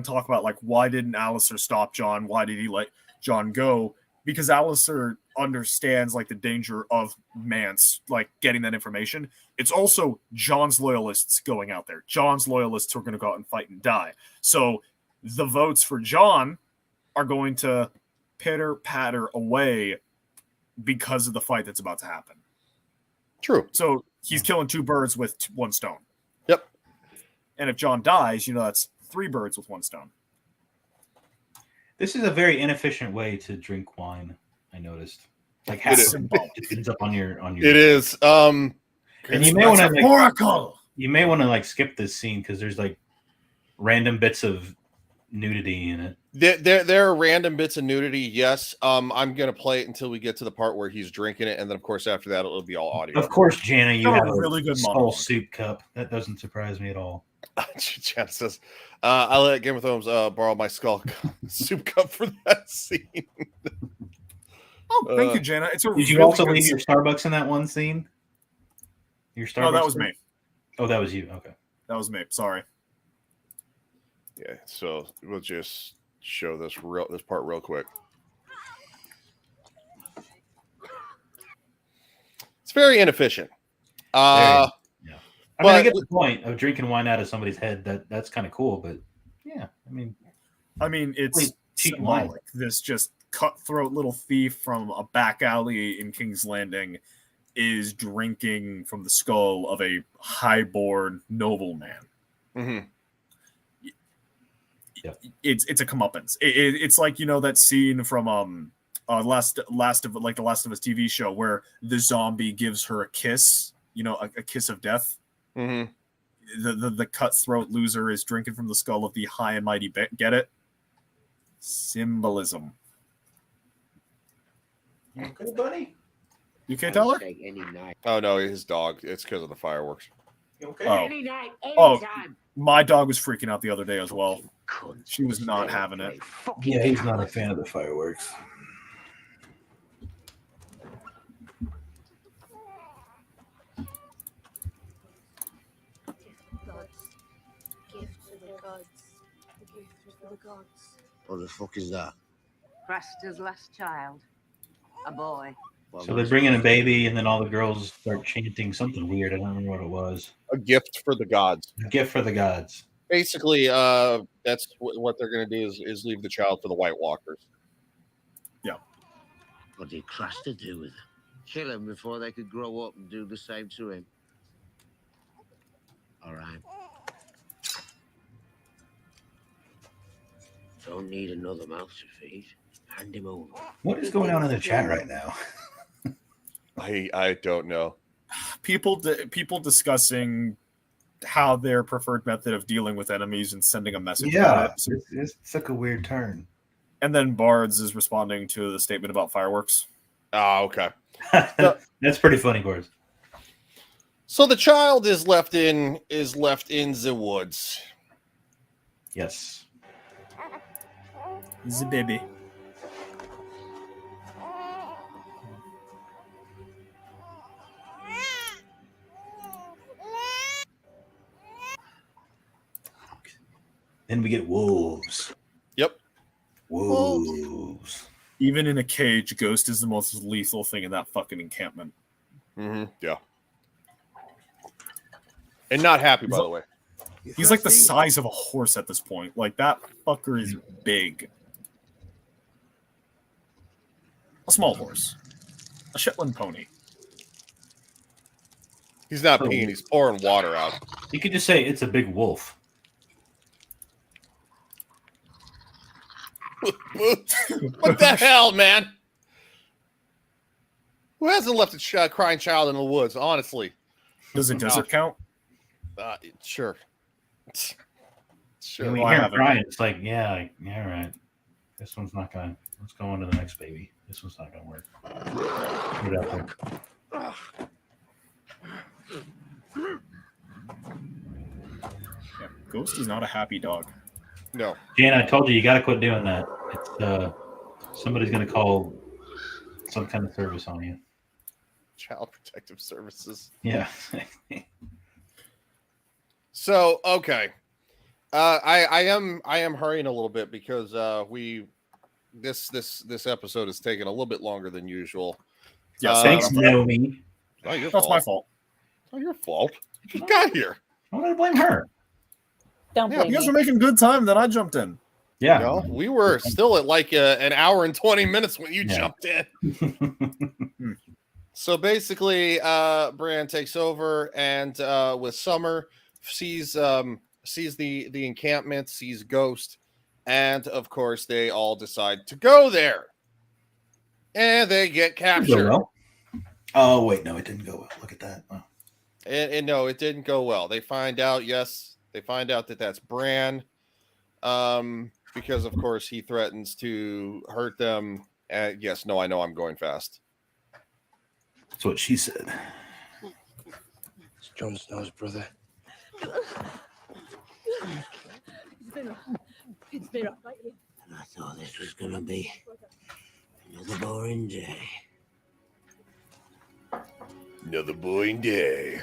talk about, like, why didn't Alistair stop Jon? Why did he let Jon go? Because Alistair understands, like, the danger of Mance, like, getting that information. It's also Jon's loyalists going out there. Jon's loyalists who are going to go out and fight and die. So the votes for Jon are going to pitter-patter away because of the fight that's about to happen. True. So he's killing two birds with one stone. Yep. And if Jon dies, that's 3 birds with one stone. This is a very inefficient way to drink wine, I noticed. Like, half of it ends up on your. It is. And you may want to oracle. You may want to like skip this scene because there's like random bits of nudity in it. There are random bits of nudity, yes. I'm gonna play it until we get to the part where he's drinking it, and then of course after that it'll be all audio. Of course, Jana, you have a really good skull soup cup. That doesn't surprise me at all. Jana says, "I let Game of Thrones borrow my skull soup cup for that scene." Oh, thank you, Jana. Did you also leave your Starbucks in that one scene? Your Starbucks? No, that was me. Oh, that was you. Okay, that was me. Sorry. Yeah, so we'll just show this part real quick. It's very inefficient. I mean, I get the point of drinking wine out of somebody's head. That's kind of cool, but yeah, I mean, it's symbolic. This just cutthroat little thief from a back alley in King's Landing is drinking from the skull of a highborn nobleman. Mm-hmm. It's a comeuppance. It's like, that scene from Last of the Last of Us TV show, where the zombie gives her a kiss, a kiss of death. Mm-hmm. The cutthroat loser is drinking from the skull of the high and mighty. Get it? Symbolism. You okay, buddy? You okay, Tyler? Oh no, his dog. It's because of the fireworks. You okay? Any night, anytime. My dog was freaking out the other day as well. She was not having it. Yeah, he's not a fan of the fireworks. What the fuck is that? Craster's last child. A boy. So they bring in a baby, and then all the girls start chanting something weird. I don't remember what it was. A gift for the gods. A gift for the gods. Basically, that's what they're going to do is leave the child for the White Walkers. Yeah. What did Craster do with him? Kill him before they could grow up and do the same to him. All right. Don't need another mouth to feed. Hand him over. What is going on in the chat right now? I don't know. People discussing how their preferred method of dealing with enemies and sending a message. Yeah, about it took a weird turn. And then Bards is responding to the statement about fireworks. Oh, okay. That's pretty funny, Bards. So the child is left in the woods. Yes. The baby. Then we get wolves. Yep. Wolves. Even in a cage, Ghost is the most lethal thing in that fucking encampment. Mm-hmm. Yeah. And not happy, by the way. He's like the size of a horse at this point. Like, that fucker is big. A small horse. A Shetland pony. He's not peeing, he's pouring water out. You could just say it's a big wolf. What the hell, man? Who hasn't left a crying child in the woods, honestly? Does a desert count? Sure. When we hear him crying, it's like, yeah, all right. This one's not going to... Let's go on to the next baby. This one's not going to work. Put it out there. Yeah, Ghost is not a happy dog. No. Jan, I told you got to quit doing that. It's somebody's going to call some kind of service on you. Child Protective Services. Yeah. So, okay. I am hurrying a little bit because this episode is taking a little bit longer than usual. Yeah, thanks, Nomi. That's my fault. It's not your fault. You just got here. Why would I blame her? Don't blame you guys me. were making good time, then I jumped in. Yeah. No, we were still at like an hour and 20 minutes when you jumped in. So basically, Bran takes over and with Summer sees the encampment, sees Ghost, and of course they all decide to go there. And they get captured. Well. Oh wait, no, it didn't go well. Look at that. Oh. And no, it didn't go well. They find out, that that's Bran, because of course he threatens to hurt them. And yes, no, I know I'm going fast. That's what she said. It's Jon Snow's brother. It's been up lately. And I thought this was gonna be another boring day. Another boring day.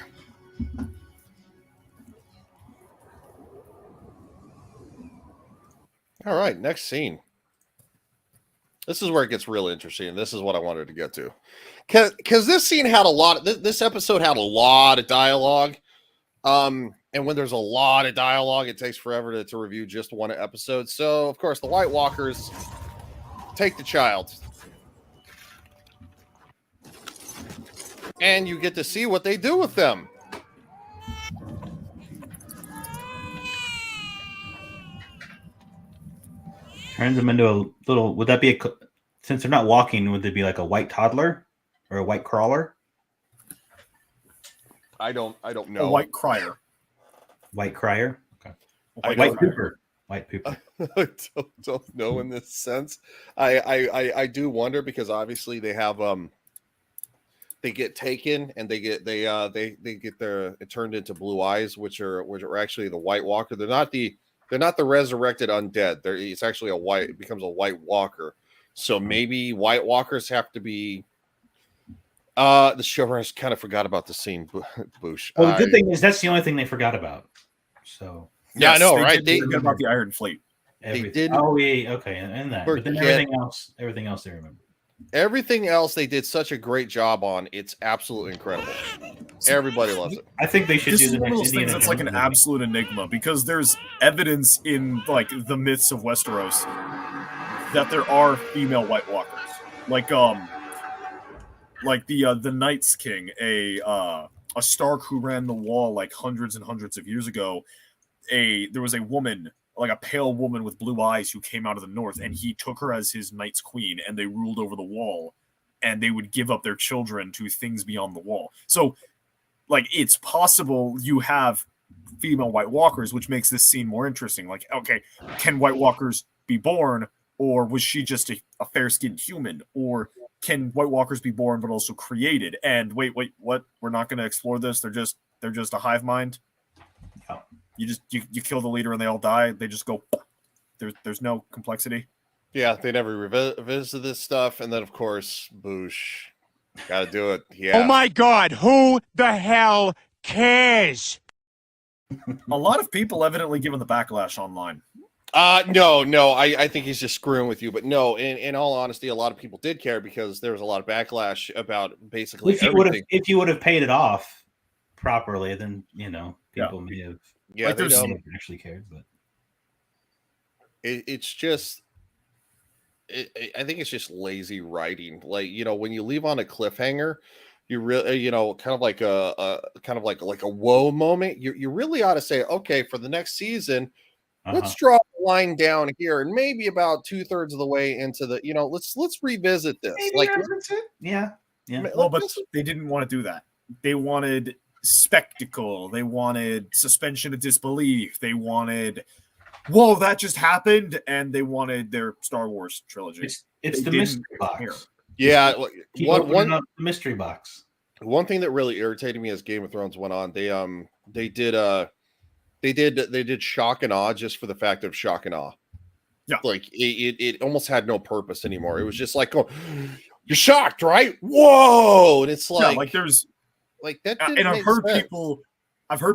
All right, next scene. This is where it gets real interesting. This is what I wanted to get to, because this scene had a lot. This episode had a lot of dialogue, and when there's a lot of dialogue, it takes forever to review just one episode. So, of course, the White Walkers take the child, and you get to see what they do with them. Turns them into a little. Would that be since they're not walking, would they be like a white toddler or a white crawler? I don't know. A white crier. White crier. Okay. I White don't- pooper. White pooper. I don't know in this sense. I do wonder because obviously they have they get taken and they get it turned into blue eyes, which are actually the White Walker. They're not the resurrected undead. It's actually it becomes a White Walker. So maybe White Walkers have to be. The showrunners kind of forgot about the scene, Boosh. Well, the good thing is that's the only thing they forgot about. So yeah, I know, right? They forgot about the Iron Fleet. Everything. They didn't. Oh, yeah, okay, and that. But then everything else they remember. Everything else they did such a great job on. It's absolutely incredible. Everybody loves it. I think they should This do is the one of next those things Indiana that's like an Jones movie. absolute enigma because there's evidence in like the myths of Westeros that there are female White Walkers, like the Night's King, a Stark who ran the Wall like hundreds and hundreds of years ago. There was a woman, like a pale woman with blue eyes, who came out of the north, and he took her as his Night's Queen, and they ruled over the Wall, and they would give up their children to things beyond the Wall. So, like, it's possible you have female White Walkers, which makes this scene more interesting. Like, okay, can White Walkers be born, or was she just a fair-skinned human, or can White Walkers be born but also created? And wait, what? We're not going to explore this. They're just a hive mind. No. You kill the leader and they all die. They just go. There's no complexity. Yeah, they never revisit this stuff, and then of course, Boosh, got to do it. Yeah. Oh my God! Who the hell cares? A lot of people evidently given the backlash online. No. I think he's just screwing with you. But no, in all honesty, a lot of people did care because there was a lot of backlash about basically everything. If you would have paid it off properly, then people may have. Yeah, like they there's don't actually cared, but it's just. I think it's just lazy writing. Like when you leave on a cliffhanger, you really kind of like a whoa moment. You really ought to say, okay, for the next season. Let's draw a line down here, and maybe about 2/3 of the way into the, let's revisit this. Yeah. Well, but they didn't want to do that. They wanted spectacle. They wanted suspension of disbelief. They wanted, whoa, that just happened, and they wanted their Star Wars trilogy. It's the mystery box. Yeah, one mystery box. One thing that really irritated me as Game of Thrones went on, they did shock and awe just for the fact of shock and awe. Yeah, like it almost had no purpose anymore. It was just like, oh, you're shocked, right? Whoa! And it's like, yeah, like there's like that. And I've heard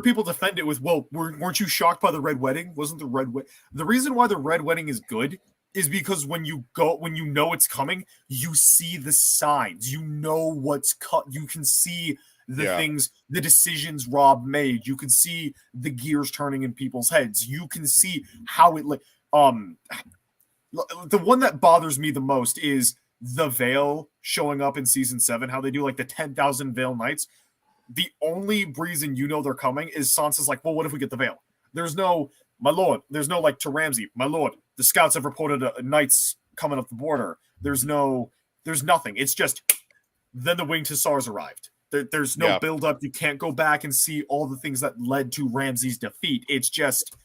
people defend it with, well, weren't you shocked by the Red Wedding? Wasn't the Red Wedding the reason why the Red Wedding is good? Is because when you know it's coming, you see the signs. You know what's cut. You can see the things, the decisions Rob made. You can see the gears turning in people's heads. You can see how it the one that bothers me the most is the veil showing up in season 7, how they do like the 10,000 veil nights. The only reason they're coming is Sansa's like, well, what if we get the veil? There's no, my lord. There's no like to Ramsay, my lord. The scouts have reported knights coming up the border. There's nothing. It's just, then the winged hussars arrived. There's no build up. You can't go back and see all the things that led to Ramsay's defeat. It's just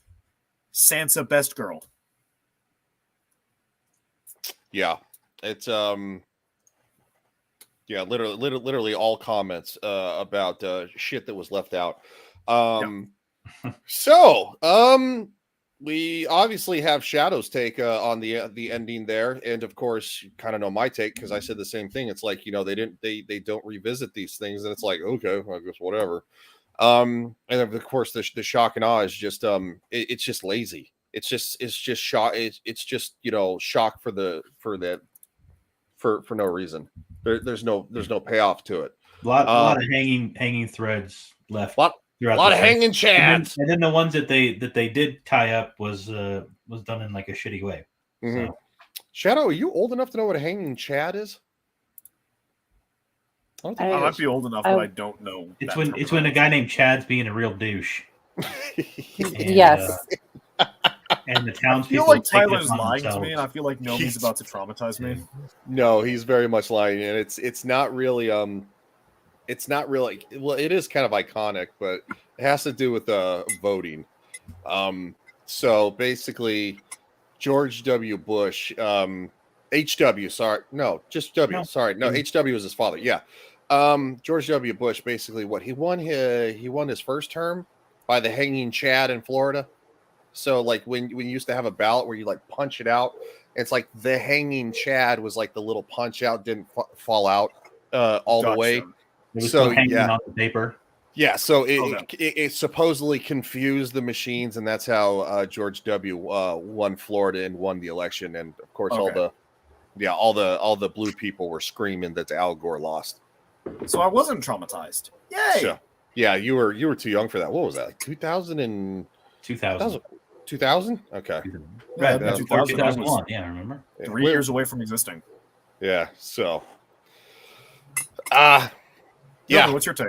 Sansa best girl. Yeah, it's literally all comments about shit that was left out. So we obviously have Shadow's take on the ending there, and of course, you kind of know my take because I said the same thing. It's like they don't revisit these things, and it's like, okay, I guess whatever. And of course, the shock and awe is just it's just lazy. It's just shock. It's just shock for no reason. There's no payoff to it. A lot of hanging threads left. A lot of hanging chads, and then the ones that they did tie up was done in like a shitty way. Mm-hmm. So. Shadow, are you old enough to know what a hanging chad is? I might be old enough, but I don't know. It's when a guy named Chad's being a real douche. Yes. And the I townspeople feel like take this Tyler's on lying to themselves. me, and I feel like Nomi's about to traumatize me. No, he's very much lying, and it's not really it's not really, well, it is kind of iconic, but it has to do with voting. So basically, George W. Bush, HW, sorry, no, just W, sorry, no, HW was his father, yeah. George W. Bush, basically, what he won his first term by the hanging Chad in Florida. So like when you used to have a ballot where you like punch it out, it's like the hanging Chad was like the little punch out didn't fall out all the way. It was So still hanging yeah, on the paper. yeah. So it supposedly confused the machines, and that's how George W. Won Florida and won the election. And of course, all the blue people were screaming that Al Gore lost. So I wasn't traumatized. Yay! So, yeah, you were too young for that. What was that? Like 2000? 2000? Okay. Yeah, 2001. Yeah, I remember. 3 years away from existing. Yeah. So. Yeah. Yeah. What's your take?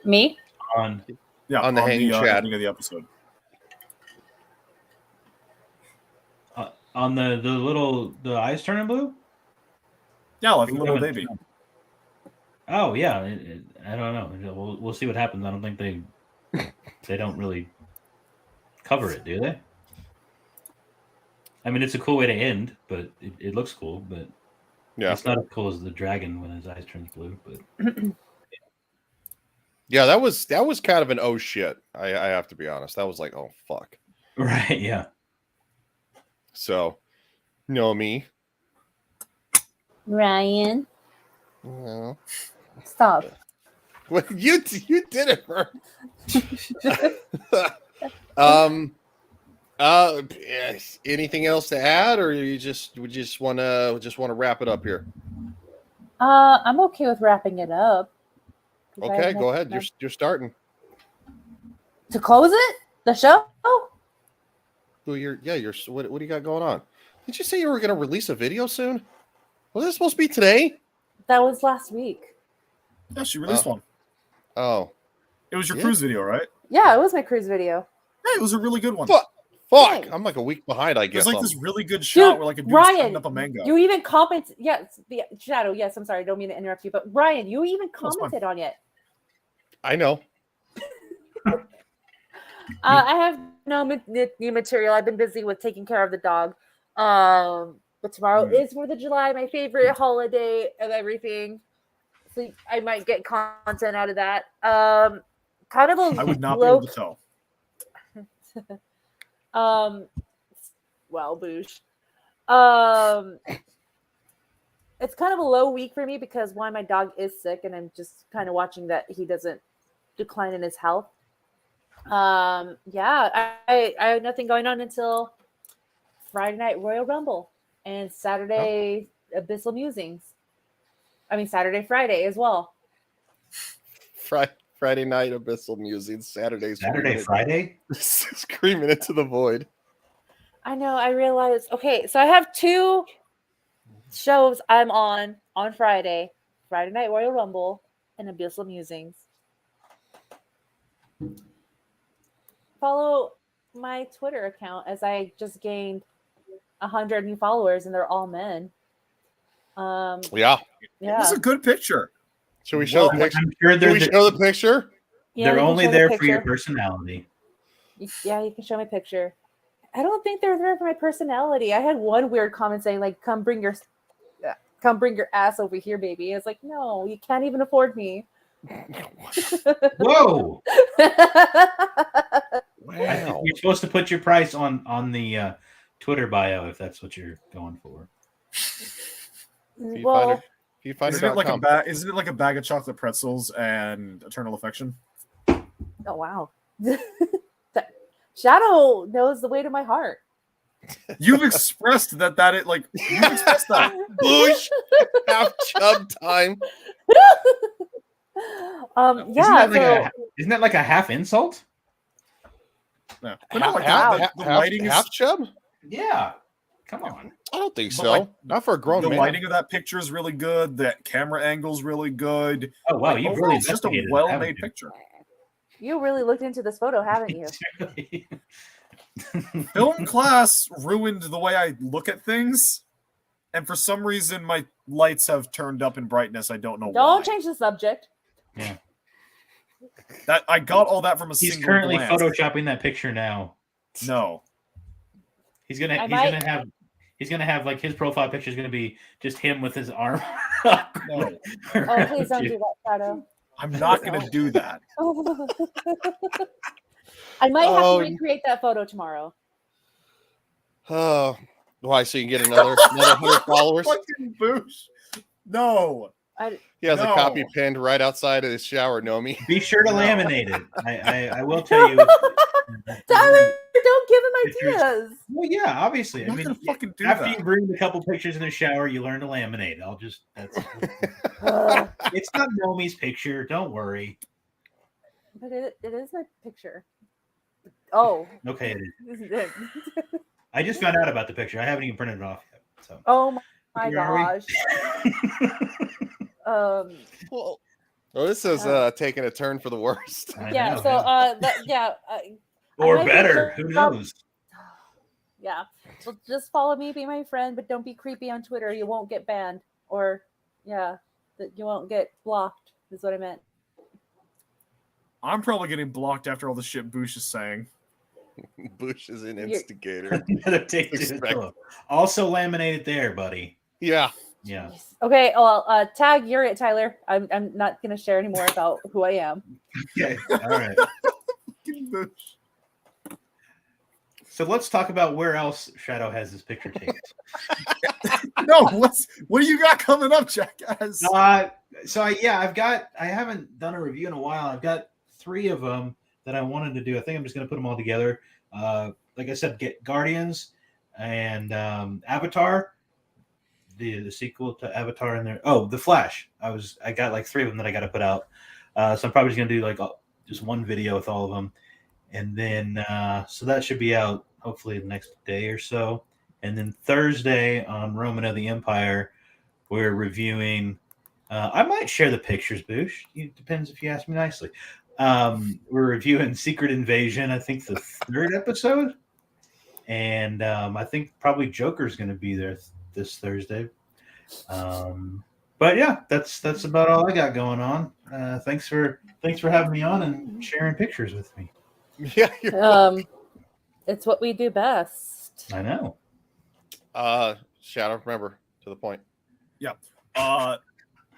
Me? On the hanging Chad. ending of the episode. On the eyes turning blue? Yeah, like a little baby. Oh yeah, I don't know. We'll see what happens. I don't think they don't really cover it, do they? I mean, it's a cool way to end, but it looks cool, but yeah, it's not as cool as the dragon when his eyes turns blue. But yeah, that was kind of an oh shit. I have to be honest. That was like, oh fuck. Right. Yeah. So, Nomi. Ryan. Well, stop. Well, you did it, bro. Anything else to add, or we just want to wrap it up here? I'm okay with wrapping it up. Okay, go ahead. You're starting to close it. The show. Well, what do you got going on? Did you say you were going to release a video soon? Was it supposed to be today? That was last week. Yeah, she released one. Oh, it was your cruise video, right? Yeah, it was my cruise video. Yeah, it was a really good one. Fuck! I'm like a week behind, I guess. There's like this really good shot where like a dude's cutting up a mango. You even commented. Yes, the Shadow. Yes, I'm sorry. I don't mean to interrupt you, but Ryan, you even commented on it. I know. I have no new material. I've been busy with taking care of the dog. But tomorrow is 4th of July, my favorite holiday of everything. So I might get content out of that. Kind of a I would not be able to tell. Well, boosh. It's kind of a low week for me because one, my dog is sick, and I'm just kind of watching that he doesn't decline in his health. Yeah, I have nothing going on until Friday night Royal Rumble and Saturday Abyssal Musings. I mean Friday as well. Friday night Abyssal Musings, Friday? Screaming into the void. I know, I realized. Okay, so I have 2 shows I'm on Friday. Friday night Royal Rumble and Abyssal Musings. Follow my Twitter account as I just gained 100 new followers and they're all men. Yeah. It's a good picture. Should we show the picture? I'm sure Can we show the picture? Yeah, they're only there for your personality. Yeah, you can show my picture. I don't think they're there for my personality. I had one weird comment saying like, come bring your ass over here, baby. It's like, no, you can't even afford me. Whoa. Wow. You're supposed to put your price on the Twitter bio if that's what you're going for. Well, isn't it like a bag of chocolate pretzels and eternal affection? Oh wow. Shadow knows the way to my heart. You've expressed that you've expressed that. Bush half chub time. Yeah. Isn't that like a half insult? No. Half chub? Yeah. Come on. I don't think so. Not for a grown man. The lighting of that picture is really good. That camera angle's really good. Oh wow, you've really it's just a investigated it, well-made haven't you? picture. You really looked into this photo, haven't you? Film class ruined the way I look at things, and for some reason my lights have turned up in brightness. I don't know why. Don't change the subject. Yeah. That I got all that from a He's single currently glance. photoshopping that picture now. No. He's gonna have like his profile picture is gonna be just him with his arm. No. Oh, please don't do that, Shadow. I'm not gonna do that. I might have to recreate that photo tomorrow. Oh, why? So you can get another 100 followers? Fucking Boosh. No. He has a copy pinned right outside of his shower, Nomi. Be sure to laminate it. I will tell you. Tyler, don't give him ideas. Well, yeah, obviously. I'm not gonna fucking do after that. you bring a couple pictures in the shower, you learn to laminate. That's it's not Nomi's picture. Don't worry. But it is my picture. Oh. Okay, it is. I just found out about the picture. I haven't even printed it off yet. So. Oh my Where are gosh. Well, this is taking a turn for the worst. Yeah. Or better. Who knows? Yeah. So just follow me, be my friend, but don't be creepy on Twitter. You won't get banned, or you won't get blocked. Is what I meant. I'm probably getting blocked after all the shit Boosh is saying. Boosh is an instigator. Also laminated there, buddy. Yeah. Yeah. Okay. Well, tag. You're it, Tyler. I'm not gonna share any more about who I am. Okay. All right. So let's talk about where else Shadow has his picture taken. No, what do you got coming up, Jackass? I haven't done a review in a while. I've got 3 of them that I wanted to do. I think I'm just going to put them all together. Like I said, get Guardians and Avatar, the sequel to Avatar in there. Oh, The Flash. I got like 3 of them that I got to put out. So I'm probably just going to do like just one video with all of them. And then, so that should be out hopefully the next day or so. And then Thursday on Roman of the Empire, we're reviewing. I might share the pictures, Boosh. It depends if you ask me nicely. We're reviewing Secret Invasion, I think the 3rd episode. And I think probably Joker's going to be there this Thursday. But yeah, that's about all I got going on. Thanks for having me on and sharing pictures with me. Yeah, it's what we do best. I know. Shadow, remember, to the point. Yeah.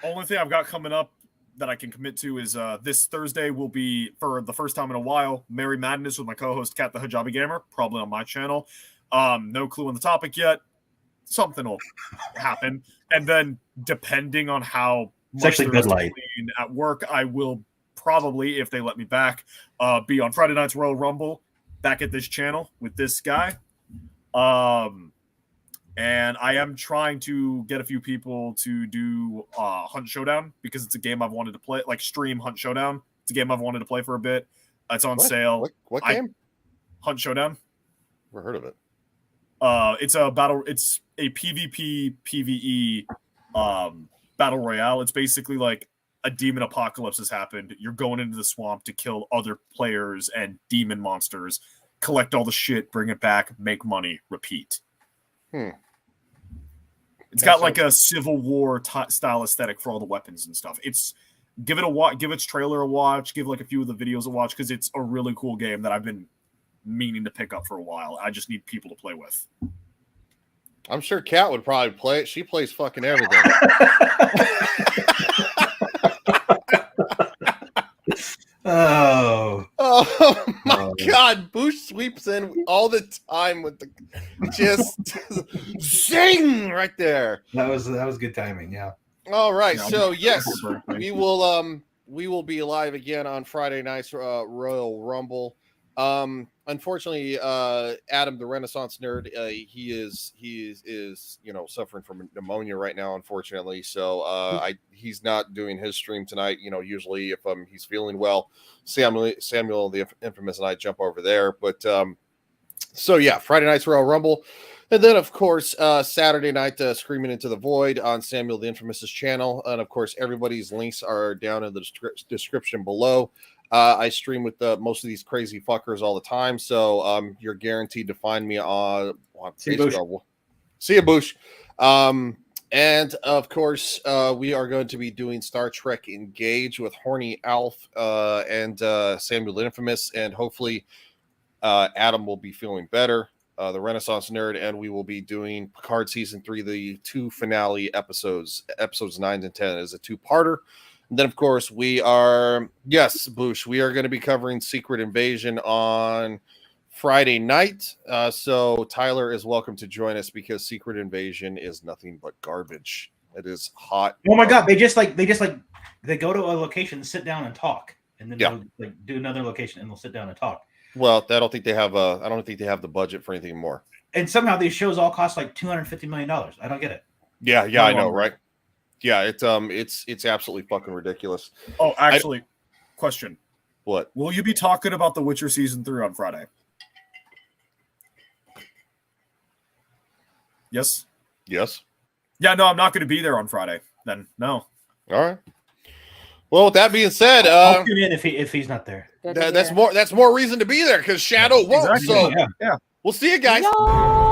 Only thing I've got coming up that I can commit to is this Thursday will be, for the first time in a while, Merry Madness with my co-host Kat the Hijabi Gamer, probably on my channel. No clue on the topic yet. Something will happen. And then depending on how much there is at work, I will probably, if they let me back, be on Friday night's Royal Rumble back at this channel with this guy. And I am trying to get a few people to do Hunt Showdown because it's a game I've wanted to play, like stream Hunt Showdown. It's a game I've wanted to play for a bit. It's on sale. What game? Hunt Showdown. Never heard of it. It's a PvP PvE battle royale. It's basically like a demon apocalypse has happened. You're going into the swamp to kill other players and demon monsters, collect all the shit, bring it back, make money, repeat. It's got like a Civil War style aesthetic for all the weapons and stuff. Give it a watch, give its trailer a watch, give like a few of the videos a watch because it's a really cool game that I've been meaning to pick up for a while. I just need people to play with. I'm sure Kat would probably play it. She plays fucking everything. Oh my God! Boosh sweeps in all the time with the just zing right there. That was good timing. Yeah. All right. So yes, we will be live again on Friday night's Royal Rumble. Unfortunately, Adam, the Renaissance nerd, he is suffering from pneumonia right now, unfortunately. So he's not doing his stream tonight. Usually if he's feeling well, Samuel the Infamous and I jump over there. But so yeah, Friday night's Royal Rumble. And then, of course, Saturday night, Screaming Into the Void on Samuel the Infamous's channel. And, of course, everybody's links are down in the description below. I stream with most of these crazy fuckers all the time, so you're guaranteed to find me on See you, Bush. And of course, we are going to be doing Star Trek Engage with Horny Alf and Samuel Infamous, and hopefully Adam will be feeling better, the Renaissance Nerd, and we will be doing Picard Season 3, the 2 finale episodes 9 and 10 as a 2-parter. And then, of course, we are going to be covering Secret Invasion on Friday night. So Tyler is welcome to join us because Secret Invasion is nothing but garbage. It is hot. Oh my God. They go to a location, sit down and talk, and then they'll do another location and they'll sit down and talk. Well, I don't think they have the budget for anything more. And somehow these shows all cost like $250 million. I don't get it. Yeah, I know, right? Yeah, it's absolutely fucking ridiculous. Oh, actually, question. What? Will you be talking about The Witcher Season 3 on Friday? Yes? Yes. Yeah, no, I'm not going to be there on Friday. Then, no. All right. Well, with that being said, I'll tune in if he's not there. That's more reason to be there because Shadow won't. Exactly. So yeah. We'll see you guys. Yo!